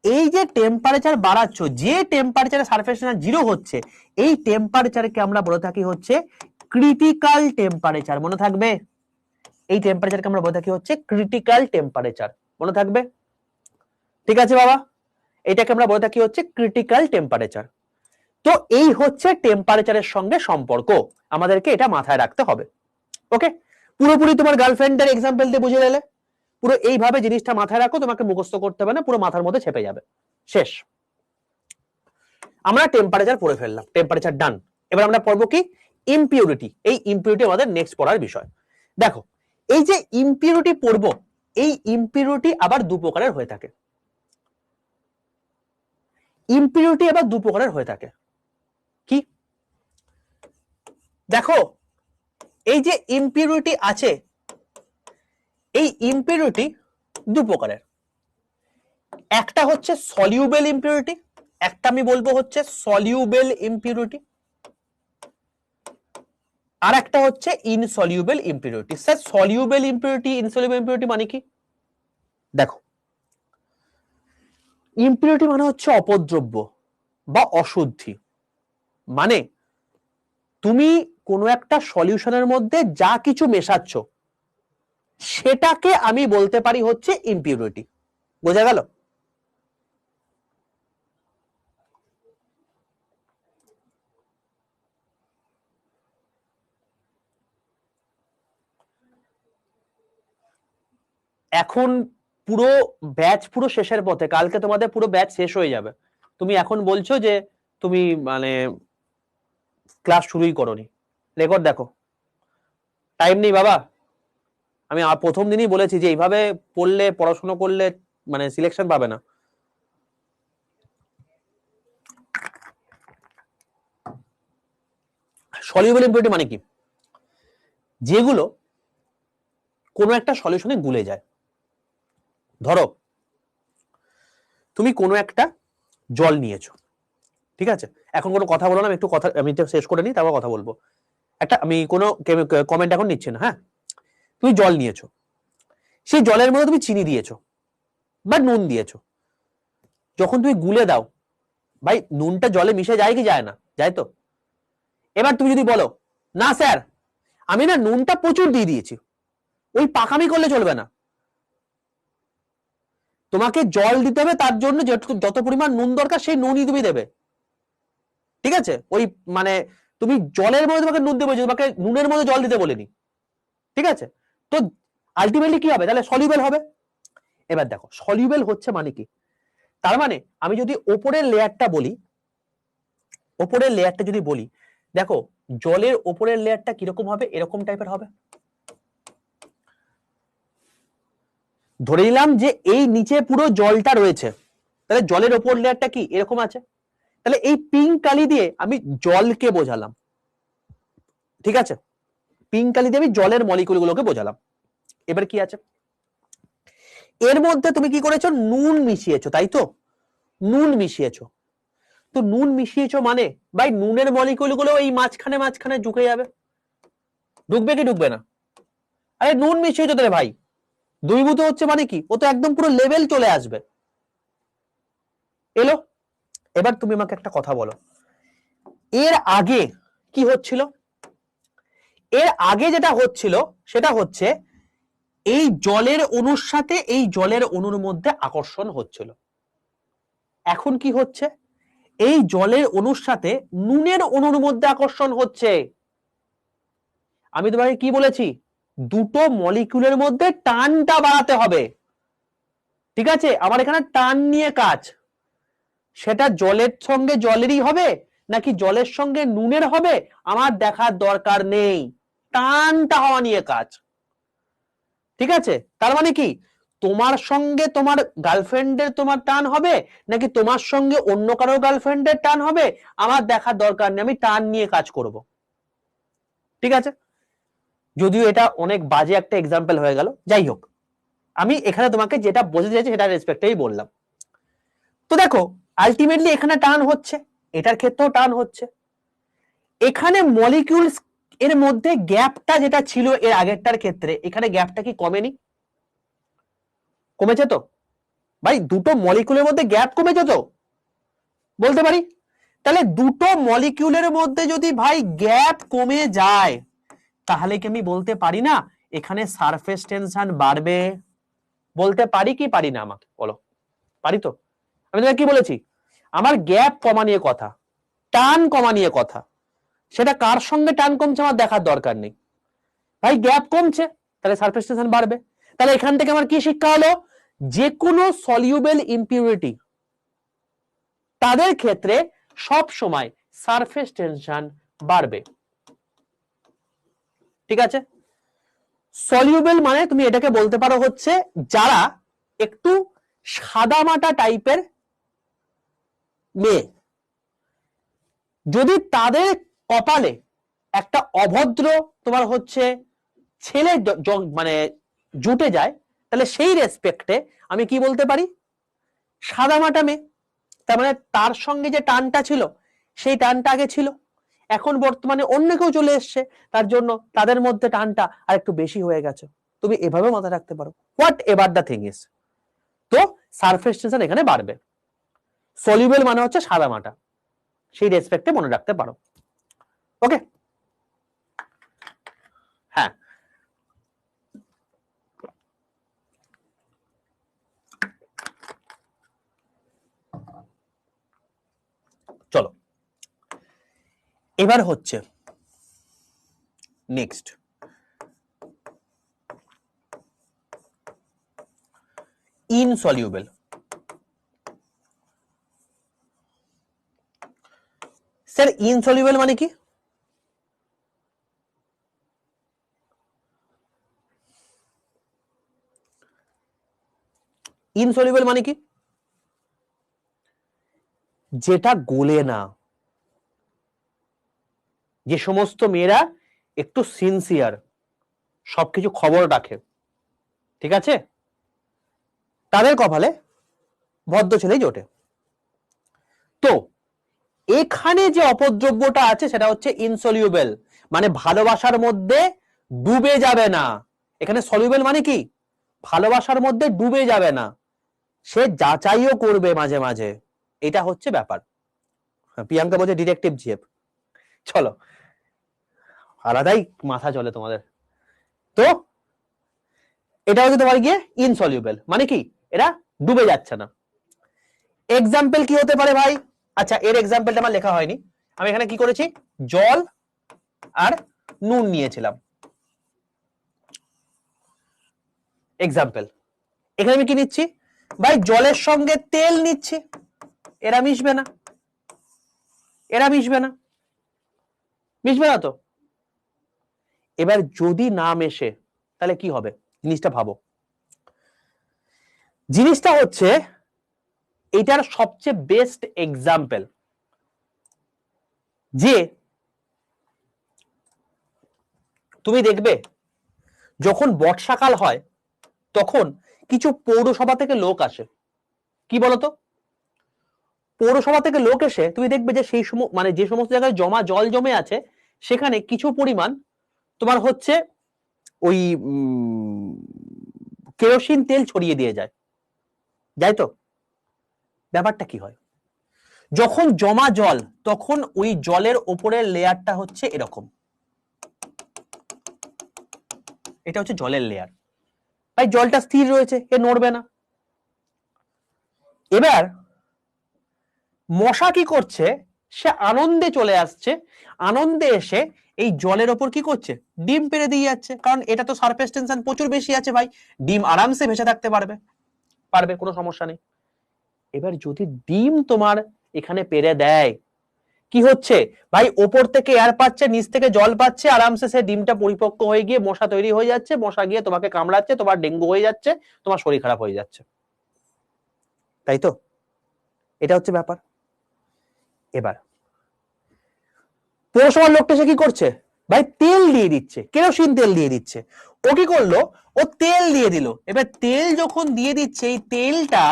[SPEAKER 1] এই যে টেম্পারেচার বাড়াচ্ছ, যে টেম্পারেচারে সারফেস টেনশন 0 হচ্ছে, এই টেম্পারেচারকে আমরা বলে থাকি হচ্ছে ক্রিটিক্যাল টেম্পারেচার। মনে থাকবে, এই টেম্পারেচারকে আমরা বলে থাকি হচ্ছে ক্রিটিক্যাল টেম্পারেচার। মনে থাকবে? ঠিক আছে বাবা, এটাকে আমরা বলে থাকি হচ্ছে ক্রিটিক্যাল টেম্পারেচার। তো এই হচ্ছে টেম্পারেচারের সঙ্গে সম্পর্ক, আমাদেরকে এটা মাথায় রাখতে হবে। ওকে, পুরোপুরি তোমার গার্লফ্রেন্ডের এক্সাম্পল দিয়ে বুঝে গেলে, পুরো এইভাবে জিনিসটা মাথায় রাখো, তোমাকে মুখস্থ করতে হবে না, পুরো মাথার মধ্যে ছেপে যাবে। শেষ, আমরা টেম্পারেচার পড়ে ফেললাম, টেম্পারেচার ডান। এবার আমরা পড়বো কি? ইমপিউরিটি। এই ইমপিউরিটি আমাদের নেক্সট পড়ার বিষয়। দেখো, এই যে ইমপিউরিটি পড়বো, এই ইমপিউরিটি আবার দু প্রকারের হয়ে থাকে। ইমপিউরিটি আবার দু প্রকারের হয়ে থাকে। কি? দেখো, এই যে ইমপিউরিটি আছে, এই ইমপিউরিটি দু প্রকারের। একটা হচ্ছে সলিউবেল ইমপিউরিটি, একটা আমি বলবো হচ্ছে সলিউবেল ইমপিউরিটি, আর একটা হচ্ছে ইনসলিউবেল ইমপিউরিটি। স্যার সলিউবেল ইমপিউরিটি, ইনসলিউবেল ইমপিউরিটি মানে কি? দেখো, ইমপিউরিটি মানে হচ্ছে অপদ্রব্য বা অশুদ্ধি। মানে তুমি কোনো একটা সলিউশনের মধ্যে যা কিছু মেশাচ্ছ সেটাকে আমি বলতে পারি হচ্ছে ইমপিউরিটি। বোঝা গেল? এখন পুরো ব্যাচ পুরো শেষের পথে, কালকে তোমাদের পুরো ব্যাচ শেষ হয়ে যাবে। তুমি এখন বলছো যে তুমি মানে ক্লাস শুরুই করোনি, রেকর্ড দেখো, টাইম নেই বাবা। আমি প্রথম দিনই বলেছি যে এইভাবে পড়লে, পড়াশোনা করলে মানে সিলেকশন পাবে না। সলিউবল ইমপিউরিটি মানে কি? যেগুলো কোনো একটা সলিউশনে গুলে যায়। ধরো তুমি কোনো একটা জল নিয়েছো, ঠিক আছে? এখন কোনো কথা বলো না, আমি একটু কথা আমি শেষ করে নিই, তারপর কথা বলবো। একটা আমি কোনো কমেন্ট এখন নিচ্ছি না, হ্যাঁ? তুমি জল নিয়েছো, সেই জলের মধ্যে তুমি চিনি দিয়েছো বা নুন দিয়েছো। যখন তুমি গুলে দাও, ভাই নুনটা জলে মিশে যায় কি যায় না? যায় তো। এবার তুমি যদি বলো না স্যার আমি না নুনটা প্রচুর দিয়ে দিয়েছি, ওই পাকামি করলে চলবে না। তোমাকে জল দিতে হবে, তার জন্য যত পরিমাণ নুন দরকার সেই নুনই তুমি দেবে, ঠিক আছে? ওই মানে তুমি জলের মধ্যে তোমাকে নুন দেবে, তোমাকে নুনের মধ্যে জল দিতে বলিনি, ঠিক আছে? তো আলটিমেটলি কি হবে? তাহলে সলিউবেল হবে। এবার দেখো সলিউবেল হচ্ছে মানে কি? তার মানে আমি যদি ওপরের লেয়ারটা বলি, ওপরের লেয়ারটা যদি বলি, দেখো জলের ওপরের লেয়ারটা কিরকম হবে? এরকম টাইপের হবে। ধরে নিলাম যে এই নিচে পুরো জলটা রয়েছে, তাহলে জলের ওপর লেয়ারটা কি এরকম আছে। তাহলে এই পিঙ্ক কালি দিয়ে আমি জলকে বোঝালাম, ঠিক আছে? পিঙ্ক কালি দিয়ে আমি জলের মলিকুল গুলোকে বোঝালাম। এবার কি আছে? এর মধ্যে তুমি কি করেছো? নুন মিশিয়েছো, তাই তো? নুন মিশিয়েছো। তো নুন মিশিয়েছো মানে ভাই নুনের মলিকুল গুলো এই মাঝখানে মাঝখানে ঢুকে যাবে, ঢুকবে কি ঢুকবে না? আরে নুন মিশিয়েছো তাহলে ভাই দ্রবীভূত হচ্ছে মানে কি? ও তো একদম পুরো লেভেল চলে আসবে। এলো? এবার তুমি আমাকে একটা কথা বলো, এর আগে কি হচ্ছিল? এর আগে যেটা হচ্ছিল সেটা হচ্ছে এই জলের অণুর সাথে এই জলের অণুর মধ্যে আকর্ষণ হচ্ছিল। এখন কি হচ্ছে? এই জলের অণুর সাথে নুনের অণুর মধ্যে আকর্ষণ হচ্ছে। আমি তোমাকে কি বলেছি? দুটো মলিকিউলের মধ্যে টানটা বাড়াতে হবে, ঠিক আছে? আমার এখানে টান নিয়ে কাজ। সেটা জলের সঙ্গে জলেরই হবে নাকি জলের সঙ্গে নুনের হবে আমার দেখার দরকার নেই, টানটা হওয়া নিয়ে কাজ, ঠিক আছে? তার মানে কি? তোমার সঙ্গে তোমার গার্লফ্রেন্ডের তোমার টান হবে নাকি তোমার সঙ্গে অন্য কারো গার্লফ্রেন্ডের টান হবে আমার দেখার দরকার নেই, আমি টান নিয়ে কাজ করব। ঠিক আছে, যদিও এটা অনেক বাজে একটা এক্সাম্পল হয়ে গেল, যাই হোক আমি এখানে তোমাকে যেটা বোঝাতে চাইছি সেটা রেসপেক্টেই বললাম। তো দেখো আলটিমেটলি এখানে টান হচ্ছে, এটার ক্ষেত্রেও টান হচ্ছে। এখানে মলিকিউলস এর মধ্যে গ্যাপটা যেটা ছিল এর আগেরটার ক্ষেত্রে, এখানে গ্যাপটা কি কমেনি? কমেছে তো ভাই, দুটো মলিকিউলের মধ্যে গ্যাপ কমেছে তো বলতে পারি। তাহলে দুটো মলিকিউলের মধ্যে যদি ভাই গ্যাপ কমে যায় তাহলে কি আমি বলতে পারি না এখানে সারফেস টেনশন বাড়বে? বলতে পারি কি পারি না? আমাকে বলো, পারি তো? আমি তোমাকে কি বলেছি, আমার গ্যাপ কমা নিয়ে কথা, টান কমা নিয়ে কথা, সেটা কার সঙ্গে টান কমছে আমার দেখার দরকার নেই। ভাই গ্যাপ কমছে তাহলে সারফেস টেনশন বাড়বে। তাহলে এখান থেকে আমার কি শিক্ষা হলো, যে কোনো সলিউবেল ইমপিউরিটি তাদের ক্ষেত্রে সব সময় সারফেস টেনশন বাড়বে। ঠিক আছে, সলিউবেল মানে তুমি এটাকে বলতে পারো হচ্ছে যারা একটু সাদামাটা টাইপের মেয়ে, যদি তাদের কপালে একটা অভদ্র তোমার হচ্ছে ছেলে মানে জুটে যায় তাহলে সেই রেসপেক্টে আমি কি বলতে পারি, সাদামাটা মেয়ে। তার মানে তার সঙ্গে যে টানটা ছিল সেই টানটা আগে ছিল, এখন বর্তমানে অন্য কেউ চলে এসছে, তার জন্য তাদের মধ্যে টানটা আর একটু বেশি হয়ে গেছে। তুমি এভাবে মাথায় রাখতে পারো, what ever the thing is. তো সারফেস টেনশন এখানে বাড়বে। সলিউবেল মানে হচ্ছে সাদামাটা, সেই রেসপেক্টে মনে রাখতে পারো। ওকে, হ্যাঁ চলো এবার হচ্ছে নেক্সট ইনসলিউবেল। স্যার ইনসলিউবেল মানে কি? ইনসলিউবেল মানে কি? যেটা গলে না। যে সমস্ত মেয়েরা একটু সিনসিয়ার, সবকিছু খবর রাখে, ঠিক আছে, তাদের কপালে ভদ্র ছেলেই জোটে। তো এখানে যে অপদ্রব্যটা আছে সেটা হচ্ছে ইনসলিউবেল, মানে ভালোবাসার মধ্যে ডুবে যাবে না। এখানে সলিউবেল মানে কি, ভালোবাসার মধ্যে ডুবে যাবে না, সে যাচাইও করবে মাঝে মাঝে, এটা হচ্ছে ব্যাপার। প্রিয়াঙ্কা বলছে ডিটেকটিভ জিএফ, চলো আলাদাই মাথা চলে তোমাদের। তো এটা হচ্ছে তোমার গিয়ে ইনসলিউবেল, মানে কি এরা ডুবে যাচ্ছে না। এক্সাম্পল কি হতে পারে ভাই? আচ্ছা এর এক্সাম্পলটা আমার লেখা হয়নি, আমি এখানে কি করেছি, জল আর নুন নিয়েছিলাম এক্সাম্পল। এখানে আমি কি নিচ্ছি ভাই, জলের সঙ্গে তেল নিচ্ছি, এরা মিশবে না, এরা মিশবে না, মিশবে না তো। এবার যদি না মেশে তাহলে কি হবে জিনিসটা ভাবো। জিনিসটা হচ্ছে এটার সবচেয়ে বেস্ট এক্সাম্পল যে তুমি দেখবে যখন বর্ষাকাল হয় তখন কিছু পৌরসভা থেকে লোক আসে, কি বলতো, পৌরসভা থেকে লোক এসে তুমি দেখবে যে সেই মানে যে সমস্ত জায়গায় জল জমে আছে সেখানে কিছু পরিমাণ তোমার হচ্ছে ওই কেরোসিন তেল ছড়িয়ে দিয়ে যায়, যাই তো। ব্যাপারটা কি হয়, যখন জমা জল তখন ওই জলের ওপরের লেয়ারটা হচ্ছে এরকম, এটা হচ্ছে জলের লেয়ার, ভাই জলটা স্থির রয়েছে, এ নড়বে না। এবার মশা কি করছে, সে আনন্দে চলে আসছে, আনন্দে এসে এই জলের ওপর কি করছে, ডিম পেড়ে দিয়ে যাচ্ছে, কারণ এটা তো সারফেস টেনশন প্রচুর বেশি আছে ভাই, ডিম আরামসে ভেসে থাকতে পারবে, কোনো সমস্যা নেই। এবার যদি ডিম তোমার এখানে পেড়ে দেয় কি হচ্ছে ভাই, ওপর থেকে এয়ার পাচ্ছে, নিচ থেকে জল পাচ্ছে, আরামসে সে ডিমটা পরিপক্ক হয়ে গিয়ে মশা তৈরি হয়ে যাচ্ছে, মশা গিয়ে তোমাকে কামড়াচ্ছে, তোমার ডেঙ্গু হয়ে যাচ্ছে, তোমার শরীর খারাপ হয়ে যাচ্ছে, তাই তো? এটা হচ্ছে ব্যাপার। এবার পৌরসভার লোকটা সে কি করছে ভাই, তেল দিয়ে দিচ্ছে, কেরোসিন তেল দিয়ে দিচ্ছে। ও কি করলো, ও তেল দিয়ে দিল। এবার তেল যখন দিয়ে দিচ্ছে, এই তেলটা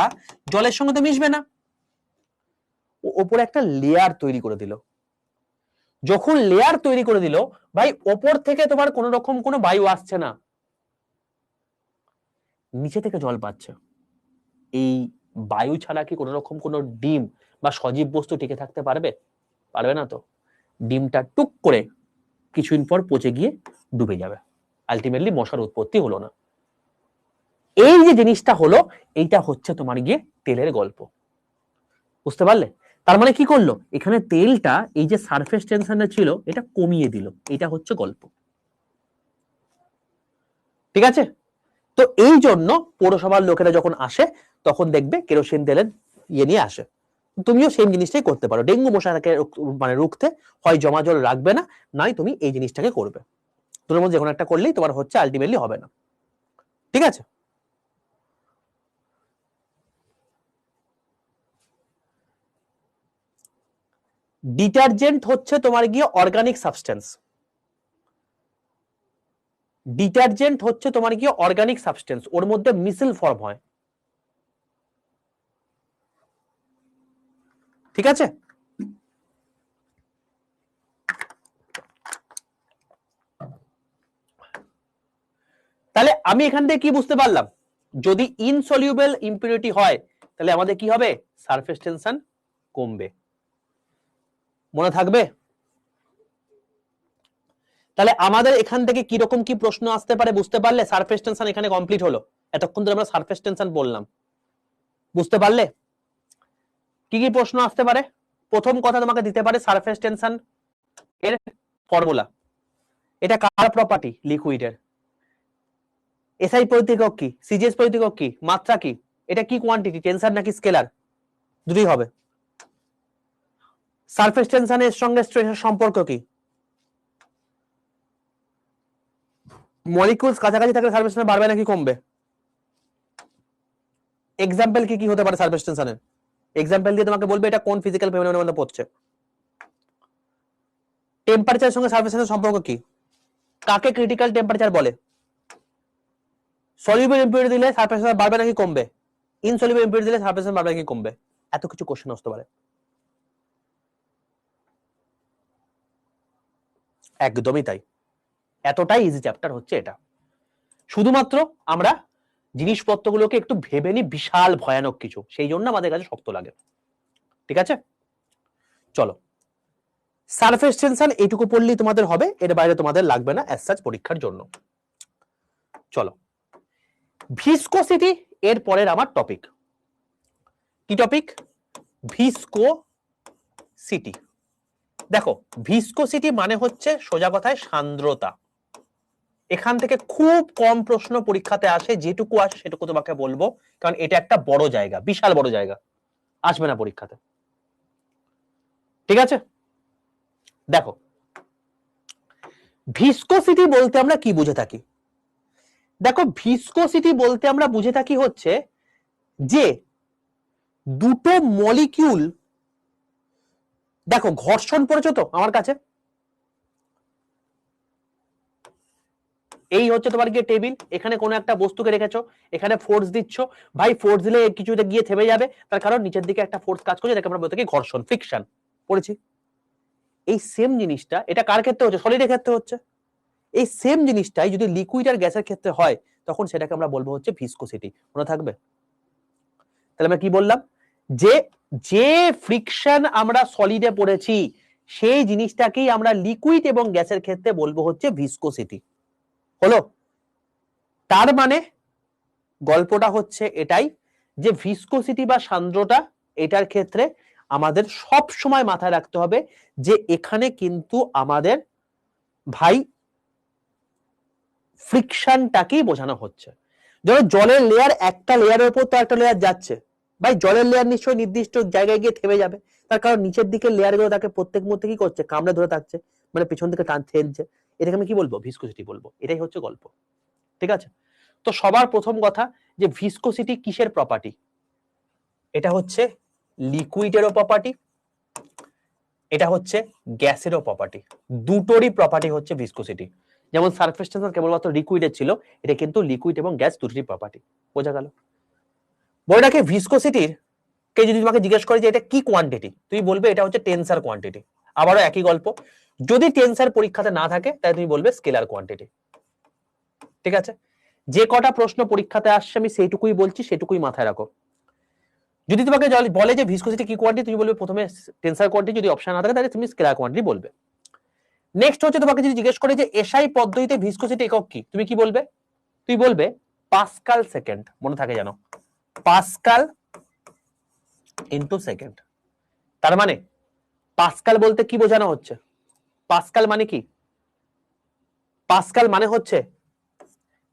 [SPEAKER 1] জলের সঙ্গে তো মিশবে না, ওপরে একটা লেয়ার তৈরি করে দিল। যখন লেয়ার তৈরি করে দিল ভাই, ওপর থেকে তোমার কোন রকম কোনো বায়ু আসছে না, নিচে থেকে জল পাচ্ছে। এই বায়ু ছাড়া কি কোন রকম কোনো ডিম বা সজীব বস্তু টিকে থাকতে পারবে? পারবে না তো। ডিমটা টুক করে কিছুদিন পর পচে গিয়ে ডুবে যাবে, আলটিমেটলি মশার উৎপত্তি হলো না। এই যে জিনিসটা হলো, এইটা হচ্ছে তোমার গিয়ে তেলের গল্প, বুঝতে পারলে? তার মানে কি করলো, এখানে তেলটা এই যে সারফেস টেনশনটা ছিল এটা কমিয়ে দিল, এটা হচ্ছে গল্প, ঠিক আছে? তো এই জন্য পৌরসভার লোকেরা যখন আসে তখন দেখবে কেরোসিন তেলের ইয়ে নিয়ে আসে। তুমিও সেম জিনিসটাই করতে পারো, ডেঙ্গু মশাকে মানে রুখতে হয় জমা জল রাখবে না, নাই তুমি এই জিনিসটাকে করবে, দুটোর মধ্যে যে কোনো একটা করলেই তোমার হচ্ছে, আলটিমেটলি হবে না, ঠিক আছে? ডিটারজেন্ট হচ্ছে তোমার গিয়ে অর্গানিক সাবস্টেন্স, ডিটারজেন্ট হচ্ছে তোমার গিয়ে অর্গানিক সাবস্টেন্স, ওর মধ্যে মিসেল ফর্ম হয়, ঠিক আছে? তাহলে আমি এখান থেকে কি বুঝতে পারলাম, যদি ইনসলিউবল ইম্পিউরিটি হয় তাহলে আমাদের কি হবে, সারফেস টেনশন কমবে, মনে থাকবে? তাহলে আমাদের এখান থেকে কি রকম কি প্রশ্ন আসতে পারে বুঝতে পারলে? সারফেস টেনশন এখানে কমপ্লিট হলো, এতক্ষণ ধরে আমরা সারফেস টেনশন বললাম, বুঝতে পারলে কি কি প্রশ্ন আসতে পারে? প্রথম কথা তোমাকে দিতে পারে সারফেস টেনশন এর ফর্মুলা, এটা কার প্রপার্টি, লিকুইডের। এসআই প্রতিকক কি, সিজিএস প্রতিকক কি, মাত্রা কি, এটা কি কোয়ান্টিটি, টেনশন নাকি স্কেলার, দুটোই হবে। সারফেস টেনশনের সঙ্গে স্ট্রেসের সম্পর্ক কি, মলিকিউলস কাছাকাছি থাকলে সারফেস টেনশন বাড়বে নাকি কমবে? এক্সাম্পল কি কি হতে পারে সারফেস টেনশনের, এক্সাম্পল দিয়ে তোমাকে বলবে এটা কোন ফিজিক্যাল ফেনোমেননের মধ্যে পড়ছে। টেম্পারেচারের সঙ্গে সারফেস টেনশনের সম্পর্ক কি, কাকে ক্রিটিক্যাল টেম্পারেচার বলে? সলিউবল ইম্পিউরিটি দিলে সারফেস টেনশন বাড়বে নাকি কমবে, ইনসলিউবল ইম্পিউরিটি দিলে সারফেস টেনশন বাড়বে নাকি কমবে? এত কিছু কোশ্চেন আসতে পারে, একদমই তাই, এতটাই ইজি চ্যাপ্টার হচ্ছে এটা। শুধুমাত্র আমরা জিনিসপত্রগুলোকে একটু ভেবে নি বিশাল ভয়ানক কিছু, সেই জন্য আমাদের কাছে শক্ত লাগে, ঠিক আছে? চলো, সারফেস টেনশন এইটুকু পড়লেই তোমাদের হবে, এর বাইরে তোমাদের লাগবে না অ্যাজ সাচ পরীক্ষার জন্য। চলো, ভিসকোসিটি এর পরের আমার টপিক, কি টপিক, ভিসকোসিটি। দেখো, ভিসকোসিটি মানে হচ্ছে সোজা কথায় সান্দ্রতা। এখান থেকে খুব কম প্রশ্ন পরীক্ষাতে আসে, যেটুকু আসে সেটুকু তোমাকে বলবো, কারণ এটা একটা বড় জায়গা, বিশাল বড় জায়গা, আসবে না পরীক্ষাতে, ঠিক আছে? দেখো, ভিসকোসিটি বলতে আমরা কি বুঝে থাকি? দেখো, ভিসকোসিটি বলতে আমরা বুঝে থাকি হচ্ছে যে দুটো মলিকিউল, দেখো ঘর্ষণ পড়েছে তো আমার কাছে, এই হচ্ছে তোমার গিয়ে টেবিল, এখানে কোনো একটা বস্তুকে রেখেছো, এখানে ফোর্স দিচ্ছ, ভাই ফোর্স দিলে কিছুতে গিয়ে থেমে যাবে, তার কারণ নিচের দিকে একটা ফোর্স কাজ করছে, এটাকে আমরা বলতে কি ঘর্ষণ, ফ্রিকশন, পড়েছি। এই সেম জিনিসটা এটা কার ক্ষেত্রে হচ্ছে, সলিডের ক্ষেত্রে হচ্ছে। এই সেম জিনিসটাই যদি লিকুইড আর গ্যাসের ক্ষেত্রে হয় তখন সেটাকে আমরা বলবো হচ্ছে ভিসকোসিটি, মনে থাকবে? তাহলে আমরা কি বললাম, যে যে ফ্রিকশন আমরা সলিডে পড়েছি সেই জিনিসটাকেই আমরা লিকুইড এবং গ্যাসের ক্ষেত্রে বলবো হচ্ছে ভিসকোসিটি, হলো? তার মানে গল্পটা হচ্ছে এটাই, যে ভিসকোসিটি বা সান্দ্রতা, এটার ক্ষেত্রে আমাদের সব সময় মাথায় রাখতে হবে যে এখানে কিন্তু আমাদের ভাই ফ্রিকশনটাকেই বোঝানো হচ্ছে। ধরো জলের লেয়ার, একটা লেয়ারের উপর তো একটা লেয়ার যাচ্ছে, ভাই জলের লেয়ার নিশ্চয়ই নির্দিষ্ট জায়গায় গিয়ে থেমে যাবে, তার কারণ নিচের দিকে লেয়ার গুলো তাকে প্রত্যেক মুহূর্তে কি করছে, কামড়ে ধরে থাকছে, মানে পেছন থেকে ঠেলছে। এটাকে আমি কি বলবো, ভিসকোসিটি বলবো। এটাই হচ্ছে গল্প। ঠিক আছে, তো সবার প্রথম কথা যে ভিসকোসিটি কিসের প্রপার্টি, এটা হচ্ছে লিকুইডেরও প্রপার্টি, এটা হচ্ছে গ্যাসেরও প্রপার্টি, দুটোরই প্রপার্টি হচ্ছে ভিসকোসিটি। যেমন সারফেস টেনশন কেবলমাত্র লিকুইডের ছিল, এটা কিন্তু লিকুইড এবং গ্যাস দুটোরই প্রপার্টি। বোঝা গেল? বইটাকে ভিসকোসিটির কে যদি তোমাকে জিজ্ঞেস করে যে এটা কি কোয়ান্টিটি, তুমি বলবে এটা হচ্ছে টেনসার কোয়ান্টিটি। আবারও একই গল্প, যদি টেনসার পরীক্ষাতে না থাকে তাহলে তুমি বলবে স্কেলার কোয়ান্টিটি। ঠিক আছে, যে কটা প্রশ্ন পরীক্ষাতে আসছে আমি সেইটুকুই বলছি, সেটুকুই মাথায় রাখো। যদি তোমাকে বলে যে ভিসকোসিটি কি কোয়ান্টিটি, তুমি বলবে প্রথমে টেনসার কোয়ান্টিটি, যদি অপশন না থাকে তাহলে তুমি স্কেলার কোয়ান্টিটি বলবে। নেক্সট হচ্ছে তোমাকে যদি জিজ্ঞেস করে যে এসআই পদ্ধতিতে ভিসকোসিটি একক কি, তুমি কি বলবে? তুই বলবে পাস্কাল সেকেন্ড। মনে থাকে জানো, পাস্কাল ইনটু সেকেন্ড। তার মানে পাস্কাল বলতে কি বোঝানো হচ্ছে? পাস্কাল মানে কি? পাস্কাল মানে হচ্ছে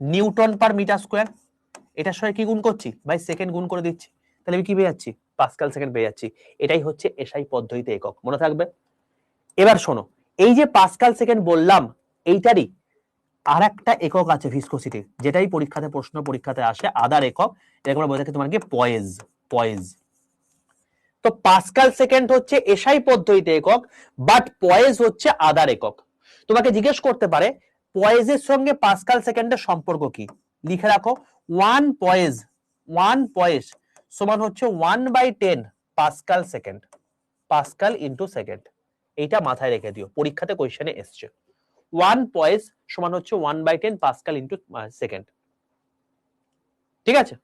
[SPEAKER 1] নিউটন পার মিটার স্কোয়ার। এটার সঙ্গে কি গুণ করছি ভাই? সেকেন্ড গুণ করে দিচ্ছি, তাহলে আমি কি পেয়ে যাচ্ছি? পাস্কাল সেকেন্ড পেয়ে যাচ্ছি। এটাই হচ্ছে এসআই পদ্ধতিতে একক, মনে থাকবে। এবার শোনো, এই যে পাস্কাল সেকেন্ড বললাম, এইটারই আর একটা একক আছে ভিসকোসিটি, যেটাই পরীক্ষাতে আসে, আদার একক। এটাকে আমরা বলে থাকি তোমার কি পয়েজ। পয়েজ। তো পাস্কাল সেকেন্ড হচ্ছে এসআই পদ্ধতিতে একক, বাট পয়েজ হচ্ছে আদার একক। তোমাকে জিজ্ঞেস করতে পারে পয়েজের সঙ্গে পাস্কাল সেকেন্ডের সম্পর্ক কি, লিখে রাখো। ওয়ান পয়েজ সমান হচ্ছে 1/10 Pascal second, Pascal into second. এইটা মাথায় রেখে দিও, পরীক্ষাতে কোয়েশ্চেনে এসছে। 1 পয়েজ সমান হচ্ছে 1/10 পাস্কাল ইনটু সেকেন্ড। ঠিক আছে,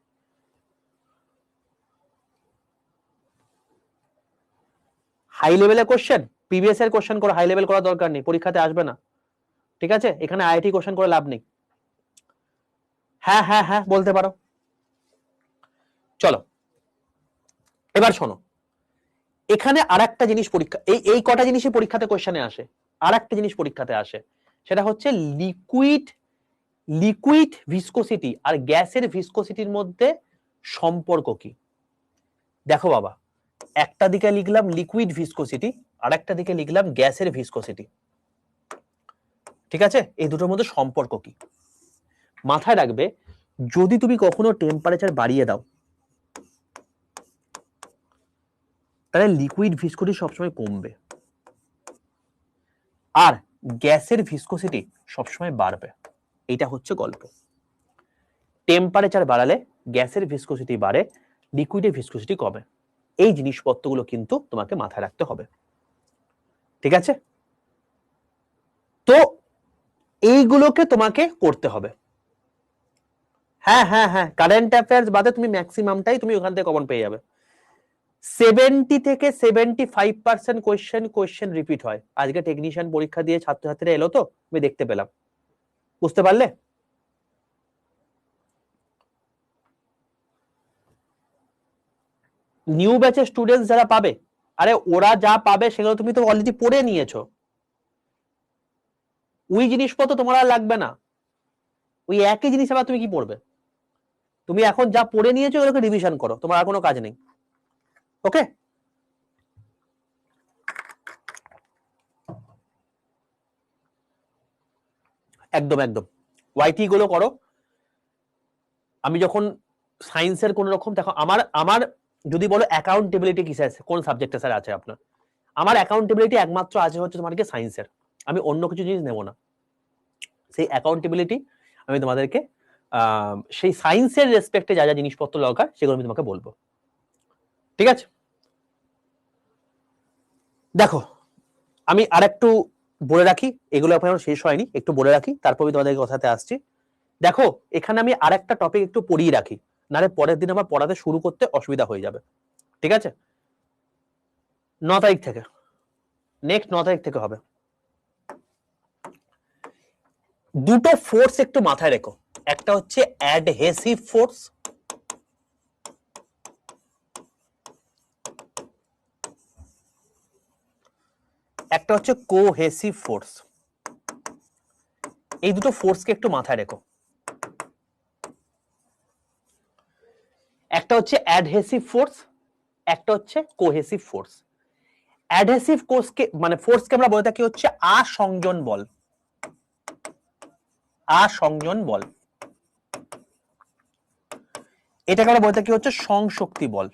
[SPEAKER 1] হাই লেভেলের কোশ্চেন, প্রিভিয়াস এর কোশ্চেন করে হাই লেভেল করার দরকার নেই, পরীক্ষাতে আসবে না। ঠিক আছে, এখানে আইআইটি কোশ্চেন করে লাভ নেই। হ্যাঁ হ্যাঁ হ্যাঁ বলতে পারো। চলো এবার শোনো, এখানে আরেকটা জিনিস পরীক্ষা, এই কটা জিনিসই পরীক্ষাতে কোশ্চেনে আসে। আরেকটা জিনিস পরীক্ষাতে আসে, সেটা হচ্ছে লিকুইড ভিসকোসিটি আর গ্যাসের ভিসকোসিটির মধ্যে সম্পর্ক কি। দেখো বাবা, একটা দিকে লিখলাম লিকুইড ভিসকোসিটি, আর একটা দিকে লিখলাম গ্যাসের ভিসকোসিটি। ঠিক আছে, এই দুটোর মধ্যে সম্পর্ক কি মাথায় রাখবে। যদি তুমি কখনো টেম্পারেচার বাড়িয়ে দাও, তাহলে লিকুইড ভিসকোসিটি সবসময় কমবে, আর গ্যাসের ভিসকোসিটি সবসময় বাড়বে। এটা হচ্ছে গল্প। টেম্পারেচার বাড়ালে গ্যাসের ভিসকোসিটি বাড়ে, লিকুইডের ভিসকোসিটি কমে। এই জিনিসপত্রগুলো কিন্তু তোমাকে মাথায় রাখতে হবে। ঠিক আছে, তো এইগুলোকে তোমাকে করতে হবে। হ্যাঁ হ্যাঁ হ্যাঁ, কারেন্ট অ্যাফেয়ার্স বাদে তুমি ম্যাক্সিমামটাই তুমি ওখান থেকে কমন পেয়ে যাবে। 70 থেকে 75% কোয়েশ্চেন রিপিট হয়। আজকে টেকনিশিয়ান পরীক্ষা দিয়ে ছাত্রছাত্রীরা এলো, তো আমি দেখতে পেলাম। বুঝতে পারলে? নিউ ব্যাচের স্টুডেন্টস যারা পাবে, আরে ওরা যা পাবে সেগুলো তুমি তো অলরেডি পড়ে নিয়েছো। ওই জিনিসপত্র তোমার আর লাগবে না। ওই একই জিনিস আবার তুমি কি পড়বে? তুমি এখন যা পড়ে নিয়েছো ওগুলোকে রিভিশন করো, তোমার আর কোনো কাজ নেই। ওকে, একদম একদম ওয়াইটি গুলো করো। আমি যখন সায়েন্সের কোন রকম, দেখো আমার আমার যদি বলো অ্যাকাউন্টেবিলিটি কিসে আছে, কোন সাবজেক্টে স্যার আছে আপনার, আমার অ্যাকাউন্টেবিলিটি একমাত্র আছে হচ্ছে তোমাদেরকে সায়েন্সের। আমি অন্য কিছু জিনিস নেব না। সেই অ্যাকাউন্টেবিলিটি আমি তোমাদেরকে সেই সায়েন্সের রেসপেক্টে যা যা জিনিসপত্র দরকার সেগুলো আমি তোমাকে বলবো। ঠিক আছে, দেখো আমি আরেকটু বলে রাখি, এগুলো এখন শেষ হয়নি, একটু বলে রাখি তারপর আমি তোমাদের কথাতে আসছি। দেখো এখানে আমি আরেকটা টপিক একটু পড়িয়ে রাখি, নাহলে পরের দিন আমার পড়াতে শুরু করতে অসুবিধা হয়ে যাবে। ঠিক আছে, 9 তারিখ থেকে, নেক্সট 9 তারিখ থেকে হবে। দুটো ফোর্স একটু মাথায় রেখো, একটা হচ্ছে অ্যাডহেসিভ ফোর্স, একটা হচ্ছে কোহেসিভ ফোর্স। এই দুটো ফোর্সকে একটু মাথায় রেখো। একটা হচ্ছে অ্যাডহেসিভ ফোর্স, একটা হচ্ছে কোহেসিভ ফোর্স। অ্যাডহেসিভ কোর্সকে মানে ফোর্সকে আমরা বলে থাকি হচ্ছে আসংযোজন বল, আসংযোজন বল। এটাকে আমরা বলে থাকি হচ্ছে সংশক্তি বল।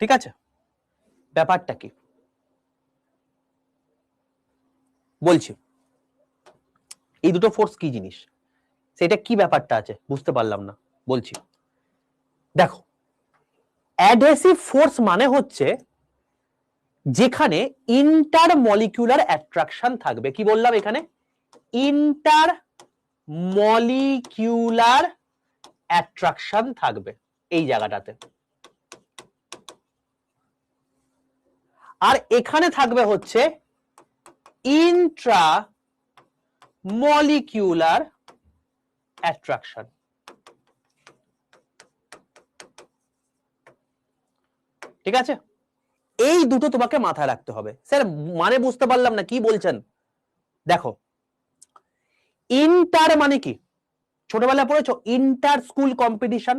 [SPEAKER 1] ঠিক আছে, ব্যাপারটা কি বলছি, এই দুটো ফোর্স কি জিনিস, সেটা কি ব্যাপারটা আছে বুঝতে পারলাম না, বলছি। দেখো, অ্যাডহেসিভ ফোর্স মানে হচ্ছে যেখানে ইন্টার মলিকিউলার অ্যাট্রাকশন থাকবে। কি বললাম এখানে? ইন্টার মলিকিউলার অ্যাট্রাকশন থাকবে এই জায়গাটাতে, আর এখানে থাকবে হচ্ছে ইন্ট্রা মলিকিউলার অ্যাট্রাকশন। ঠিক আছে, এই দুটো তোমাকে মাথায় রাখতে হবে। স্যার মানে বুঝতে পারলাম না, কি বলছেন? দেখো, ইন্টার মানে কি? ছোটবেলায় পড়েছো ইন্টার স্কুল কম্পিটিশন,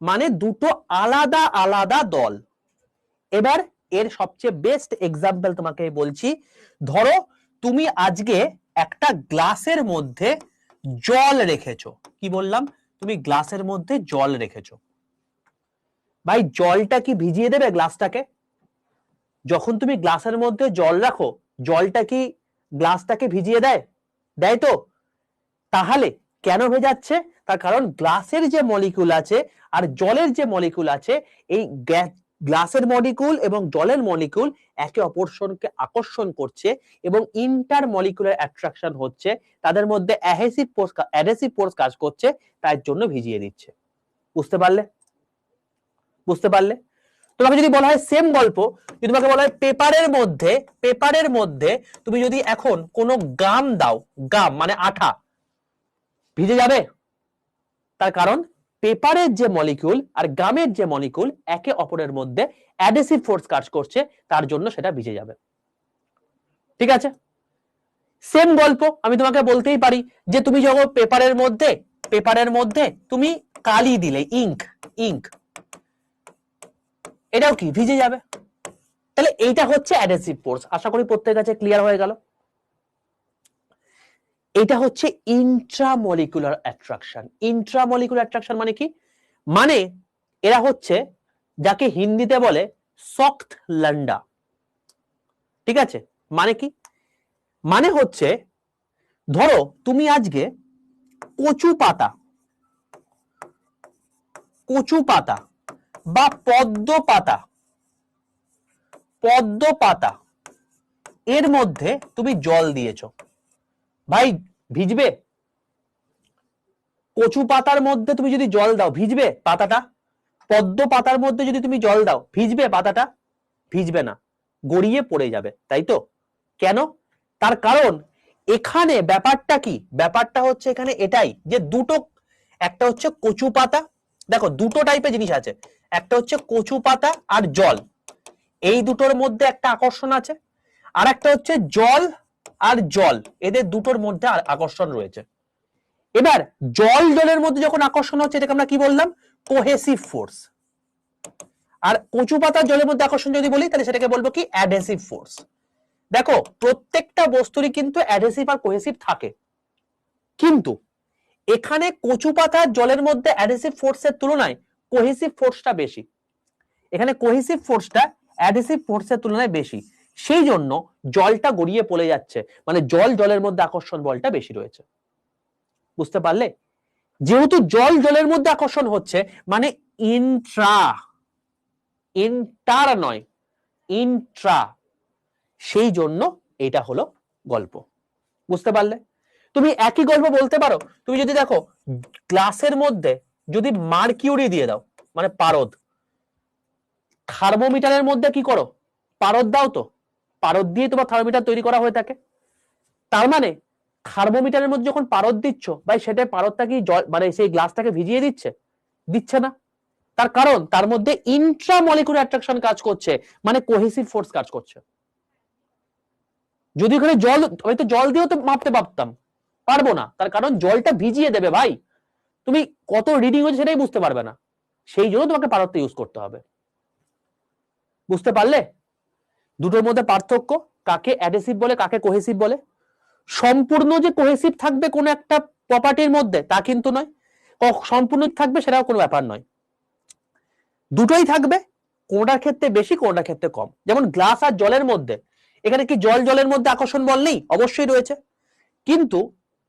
[SPEAKER 1] মানে দুটো আলাদা আলাদা দল। এবার এর সবচেয়ে বেস্ট এক্সাম্পল তোমাকে বলছি। ধরো তুমি আজকে একটা গ্লাসের মধ্যে জল রেখেছো। কি বললাম? তুমি গ্লাসের মধ্যে জল রেখেছো। ভাই জলটা কি ভিজিয়ে দেবে গ্লাসটাকে? যখন তুমি গ্লাসের মধ্যে জল রাখো, জলটা কি গ্লাসটাকে ভিজিয়ে দেয়? দেয় তো? তাহলে কেন ভেজাচ্ছে? তার কারণ গ্লাসের যে মলিকিউল আছে আর জলের যে মলিকিউল আছে, এই গ্লাসের মলিকিউল এবং জলের মলিকিউল একে অপরকে আকর্ষণ করছে এবং ইন্টার মলিকিউলার অ্যাট্রাকশন হচ্ছে, তাদের মধ্যে অ্যাডহেসিভ ফোর্স কাজ করছে, তার জন্য ভিজিয়ে দিচ্ছে। বুঝতে পারলে? বুঝতে পারলে? তোমাকে যদি বলা হয় সেম গল্প, যদি তোমাকে বলা হয় পেপারের মধ্যে তুমি যদি এখন কোনো গাম দাও, গাম মানে আঠা, ভিজে যাবে? তার কারণ পেপারের যে মলিকিউল আর গামের যে মলিকিউল একে অপরের মধ্যে অ্যাডহেসিভ ফোর্স কাজ করছে, তার জন্য সেটা ভিজে যাবে। ঠিক আছে, সেম গল্প আমি তোমাকে বলতেই পারি যে তুমি যখন পেপারের মধ্যে তুমি কালি দিলে, ইঙ্ক, এটাও কি ভিজে যাবে। তাহলে এইটা হচ্ছে অ্যাডহেসিভ ফোর্স। আশা করি প্রত্যেকের কাছে ক্লিয়ার হয়ে গেল। এটা হচ্ছে ইন্ট্রামলিকুলার অ্যাট্রাকশন। ইন্ট্রামলিকুলার অ্যাট্রাকশন মানে কি? মানে এরা হচ্ছে যাকে হিন্দিতে বলে সখ্ত লন্ডা। ঠিক আছে, মানে কি? মানে হচ্ছে ধরো তুমি আজকে কচু পাতা বা পদ্ম পাতা এর মধ্যে তুমি জল দিয়েছো। ভাই ভিজবে? কচু পাতার মধ্যে তুমি যদি জল দাও, ভিজবে পাতাটা? পদ্ম পাতার মধ্যে যদি তুমি জল দাও, ভিজবে পাতাটা? ভিজবে না, গড়িয়ে পড়ে যাবে, তাই তো? কেন? তার কারণ এখানে ব্যাপারটা কি? ব্যাপারটা হচ্ছে এখানে এটাই যে দুটো, একটা হচ্ছে কচু পাতা, দেখো দুটো টাইপের জিনিস আছে, একটা হচ্ছে কচু পাতা আর জল, এই দুটোর মধ্যে একটা আকর্ষণ আছে, আর একটা হচ্ছে জল আর জল, এদের দুটোর মধ্যে আকর্ষণ রয়েছে। এবার জলের মধ্যে যখন আকর্ষণ হচ্ছে, এটাকে আমরা কি বললাম? Cohesive force. আর কচু পাতার জলের মধ্যে আকর্ষণ যদি বলি, তাহলে সেটাকে বলবো কি? Adhesive force. দেখো প্রত্যেকটা বস্তুরই কিন্তু অ্যাডহেসিভ আর কোহেসিভ থাকে, কিন্তু এখানে কচু পাতার জলের মধ্যে অ্যাডহেসিভ ফোর্সের তুলনায় কোহেসিভ ফোর্সটা বেশি। এখানে কোহেসিভ ফোর্সটা অ্যাডহেসিভ ফোর্সের তুলনায় বেশি, সেই জন্য জলটা গড়িয়ে পড়ে যাচ্ছে, মানে জলের মধ্যে আকর্ষণ বলটা বেশি রয়েছে। বুঝতে পারলে? যেহেতু জলের মধ্যে আকর্ষণ হচ্ছে, মানে ইন্টার নয়, ইন্ট্রা, সেই জন্য এটা হলো গল্প। বুঝতে পারলে? তুমি একই গল্প বলতে পারো, তুমি যদি দেখো গ্লাসের মধ্যে যদি মার্কিউরি দিয়ে দাও, মানে পারদ, থার্মোমিটারের মধ্যে কি করো? পারদ দাও তো, পারদ দিয়ে তোমার থার্মোমিটার তৈরি করা হয়ে থাকে। তার মানে থার্মোমিটারের মধ্যে যখন পারদ দিচ্ছ, ভাই সেটা পারদটা কি মানে সেই গ্লাসটাকে ভিজিয়ে দিচ্ছে? দিচ্ছে না। তার কারণ তার মধ্যে ইন্ট্রামলিকুলার অ্যাট্রাকশন কাজ করছে, মানে কোহেসিভ ফোর্স কাজ করছে। যদি ওখানে জল, হয়তো জল দিয়েও তো মাপতে পারতাম, পারবো না, তার কারণ জলটা ভিজিয়ে দেবে ভাই, তুমি কত রিডিং হচ্ছে সেটাই বুঝতে পারবে না, সেই জন্য তোমাকে পারত্ব ইউজ করতে হবে। বুঝতে পারলে দুটোর মধ্যে পার্থক্য, কাকে অ্যাডহেসিভ বলে কাকে কোহেসিভ বলে। সম্পূর্ণ যে কোহেসিভ থাকবে কোন একটা প্রপার্টির মধ্যে তা কিন্তু নয়, সম্পূর্ণ থাকবে সেটাও কোনো ব্যাপার নয়, দুটোই থাকবে, কোনটার ক্ষেত্রে বেশি কোনটার ক্ষেত্রে কম। যেমন গ্লাস আর জলের মধ্যে, এখানে কি জল জলের মধ্যে আকর্ষণ বল নেই? অবশ্যই রয়েছে, কিন্তু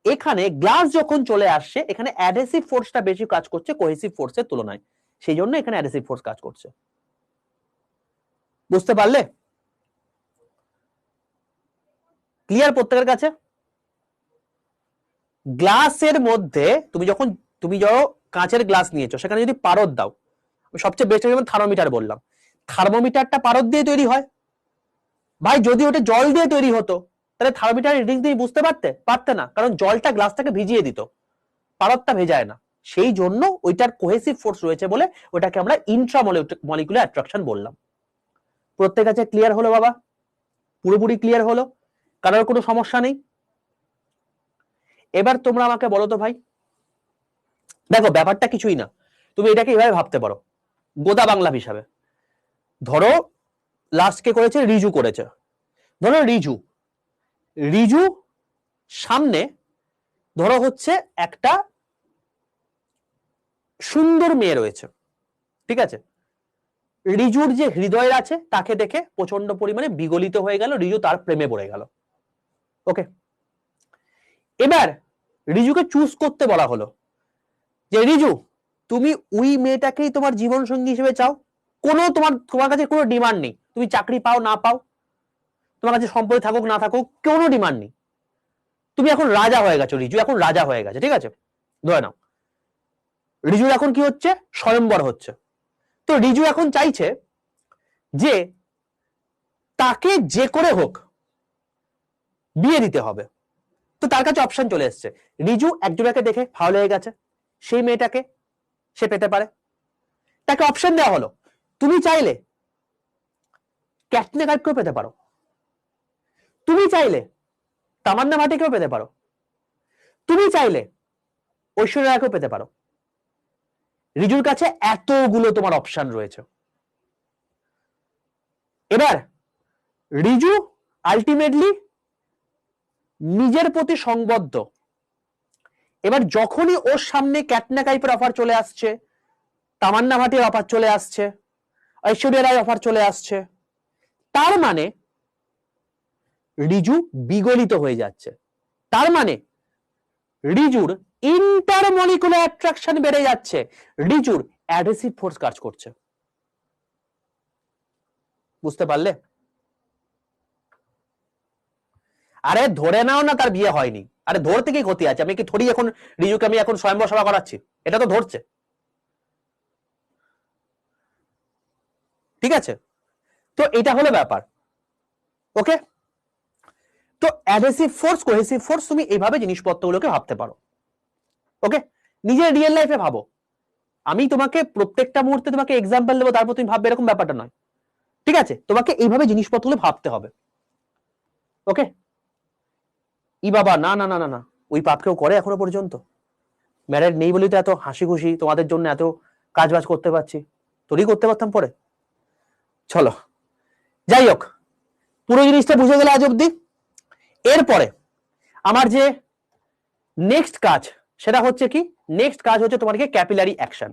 [SPEAKER 1] এখানে গ্লাস যখন চলে আসছে এখানে অ্যাডহেসিভ ফোর্সটা বেশি কাজ করছে কোহেসিভ ফোর্সের তুলনায়, সেই জন্য এখানে অ্যাডহেসিভ ফোর্স কাজ করছে। বুঝতে পারলে? ক্লিয়ার প্রত্যেকের কাছে? গ্লাসের মধ্যে তুমি যখন কাঁচের গ্লাস নিয়েছো, সেখানে যদি পারদ দাও, সবচেয়ে বেস্ট যেমন থার্মোমিটার বললাম, থার্মোমিটারটা পারদ দিয়ে তৈরি হয় ভাই, যদি ওটা জল দিয়ে তৈরি হতো তাহলে থার্মোমিটার রিডিং দিয়ে বুঝতে পারতে না, কারণ জলটা গ্লাসটাকে ভিজিয়ে দিত, পারদটা ভেজায় না, সেই জন্য ওইটার কোহেসিভ ফোর্স রয়েছে বলে ওটাকে আমরা ইন্ট্রামলিকুলার অ্যাট্রাকশন বললাম। প্রত্যেক কাছে ক্লিয়ার হলো বাবা? পুরোপুরি ক্লিয়ার হলো? কারোর কোনো সমস্যা নেই? এবার তোমরা আমাকে বলো তো ভাই, দেখো ব্যাপারটা কিছুই না, তুমি এটাকে এইভাবে ভাবতে পারো গোদা বাংলা হিসাবে। ধরো লাস্ট কে করেছে? রিজু করেছে। ধরো রিজু সামনে ধরো হচ্ছে একটা সুন্দর মেয়ে রয়েছে, ঠিক আছে, রিজুর যে হৃদয় আছে তাকে দেখে প্রচন্ড পরিমাণে বিগলিত হয়ে গেল, রিজু তার প্রেমে পড়ে গেল। ওকে, এবার রিজুকে চুজ করতে বলা হলো যে রিজু তুমি ওই মেয়েটাকেই তোমার জীবন সঙ্গী হিসেবে চাও, কোনো তোমার কাছে কোনো ডিমান্ড নেই, তুমি চাকরি পাও না পাও, তোমার কাছে সম্পত্তি থাকুক না থাকুক, কোনো ডিমান্ড নেই, তুমি এখন রাজা হয়ে গেছো, রিজু এখন রাজা হয়ে গেছে, ঠিক আছে, ধরে নাও রিজুর এখন কি হচ্ছে? স্বয়ম্বর হচ্ছে। তো রিজু এখন চাইছে যে তাকে যে করে হোক বিয়ে দিতে হবে। তো তার কাছে অপশন চলে এসছে, রিজু একজনকে দেখে ভালো লেগে গেছে, সেই মেয়েটাকে সে পেতে পারে, তাকে অপশন দেওয়া হলো, তুমি চাইলে ক্যাটরিনা কাইফকেও পেতে পারো, তুমি চাইলে তামান্না ভাটিকেও পেতে পারো, তুমি চাইলে ঐশ্বরিয়া রায়কেও পেতে পারো। রিজুর কাছে এতগুলো তোমার অপশন রয়েছে। এবার রিজু আলটিমেটলি নিজের প্রতি সংবদ্ধ। এবার যখনই ওর সামনে ক্যাটরিনা কাইফের অফার চলে আসছে, তামান্না ভাটির অফার চলে আসছে, ঐশ্বরিয়া রায় অফার চলে আসছে, তার মানে রিজু বিগলিত হয়ে যাচ্ছে, তার মানে রিজুর ইন্টারমলিকুলার অ্যাট্রাকশন বেড়ে যাচ্ছে, রিজুর অ্যাডহেসিভ ফোর্স কাজ করছে। বুঝতে পারলে? আরে ধরে নাও না তার বিয়ে হয়নি, আরে ধরতে কি ক্ষতি আছে? আমি কি থরি এখন রিজুকে আমি এখন স্বয়ম্বর সভা করাচ্ছি? এটা তো ধরছে, ঠিক আছে, তো এটা হলো ব্যাপার। ওকে, তো অ্যাডহেসিভ ফোর্স কোহেসিভ ফোর্স তুমি এইভাবে জিনিসপত্রগুলোকে ভাবতে পারো। ওকে, নিজের রিয়েল লাইফে ভাবো, আমি তোমাকে প্রত্যেকটা মুহূর্তে তোমাকে এক্সাম্পল দেবো তারপর তুমি ভাববে, এরকম ব্যাপারটা নয়, ঠিক আছে, তোমাকে এইভাবে জিনিসপত্রগুলো ভাবতে হবে। ওকে, ই বাবা না না না না না, ওই পাপ কেউ করে এখনো পর্যন্ত? ম্যারেড নেই বলেই তো এত হাসি খুশি, তোমাদের জন্য এত কাজ বাজ করতে পারছি, তোরই করতে পারতাম পরে। চলো যাই হোক, পুরো জিনিসটা বুঝে গেলে আজ অব্দি। এরপরে আমার যে নেক্সট কাজ সেটা হচ্ছে কি, নেক্সট কাজ হচ্ছে তোমার কি ক্যাপিলারি অ্যাকশন।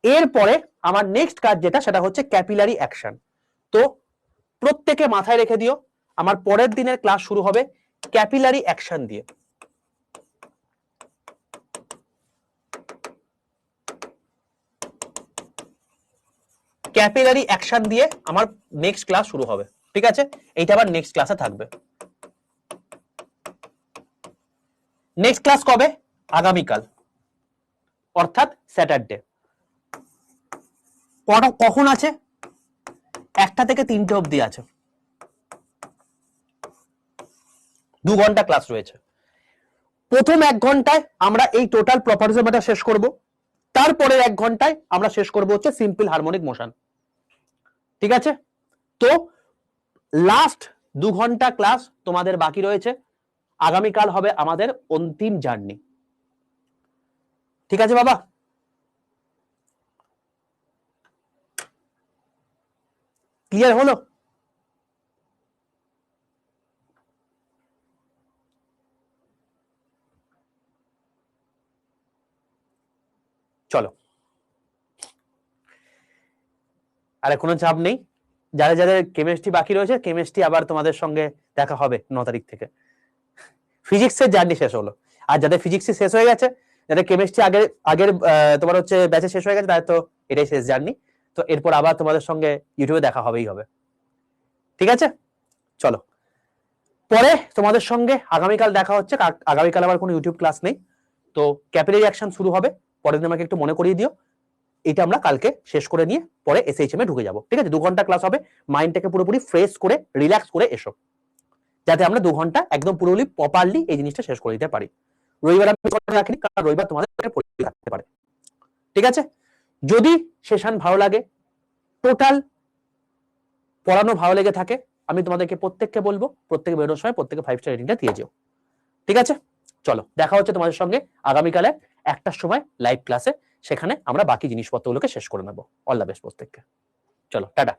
[SPEAKER 1] এরপরে আমার নেক্সট কাজ যেটা সেটা হচ্ছে ক্যাপিলারি অ্যাকশন। তো প্রত্যেকে মাথায় রেখে দিও, আমার পরের দিনের ক্লাস শুরু হবে ক্যাপিলারি অ্যাকশন দিয়ে। ক্যাপিলারি অ্যাকশন দিয়ে আমার নেক্সট ক্লাস শুরু হবে, ঠিক আছে, এইটা আবার নেক্সট ক্লাসে থাকবে। নেক্সট ক্লাস কবে? আগামীকাল, অর্থাৎ স্যাটারডে। কখন আছে? 1টা থেকে 3টে অবধি আছে, 2 ঘন্টা ক্লাস রয়েছে। প্রথম 1 ঘন্টায় আমরা এই টোটাল প্রপার্টিজ ম্যাটার শেষ করব, তারপরে 1 ঘন্টায় আমরা শেষ করব হচ্ছে সিম্পল হারমোনিক মোশন, ঠিক আছে। তো লাস্ট 2 ঘন্টা ক্লাস তোমাদের বাকি রয়েছে, আগামীকাল হবে আমাদের অন্তিম জার্নি। ঠিক আছে বাবা? ক্লিয়ার হলো? চলো, আর কোনো চাপ নেই। যাদের যাদের কেমিস্ট্রি বাকি রয়েছে, কেমিস্ট্রি আবার তোমাদের সঙ্গে দেখা হবে 9 তারিখ থেকে। ফিজিক্সের জার্নি শেষ হলো। আর যাদের ফিজিক্সে শেষ হয়ে গেছে, যাদের কেমিস্ট্রি আগের আগের তোমার হচ্ছে ব্যাচে শেষ হয়ে গেছে, তাদের তো এটাই শেষ জার্নি। তো এরপর আবার তোমাদের সঙ্গে ইউটিউবে দেখা হবেই হবে। ঠিক আছে, চলো পরে তোমাদের সঙ্গে আগামীকাল দেখা হচ্ছে। আগামীকাল আবার কোনো ইউটিউব ক্লাস নেই, তো ক্যাপিলারি অ্যাকশন শুরু হবে। পরের দিন আমাকে একটু মনে করিয়ে দিও। এটা আমরা কালকে শেষ করে নিয়ে পরে এসএইচএম এ ঢুকে যাবো। ঠিক আছে, 2 ঘন্টা ক্লাস হবে। মাইন্ডটাকে পুরোপুরি ফ্রেশ করে রিল্যাক্স করে এসো, যাতে আমরা 2 ঘন্টা একদম পুরোপুরি প্রপারলি এই জিনিসটা শেষ করে দিতে পারি। রবিবার আমি রাখিনি, কারণ রবিবার তোমাদের পরীক্ষা থাকতে পারে। ঠিক আছে, যদি সেশন ভালো লাগে, টোটাল পড়ানো ভালো লেগে থাকে, আমি তোমাদেরকে প্রত্যেককে বলবো প্রত্যেকে বেরোনোর সময় প্রত্যেকে 5 স্টার রেটিংটা দিয়ে যেও। ঠিক আছে, চলো দেখা হচ্ছে তোমাদের সঙ্গে আগামীকালে 1টার সময় লাইভ ক্লাসে। সেখানে আমরা বাকি জিনিসপত্রগুলোকে শেষ করে নেবো। অল দ্য বেস্ট প্রত্যেককে। চলো টাটা।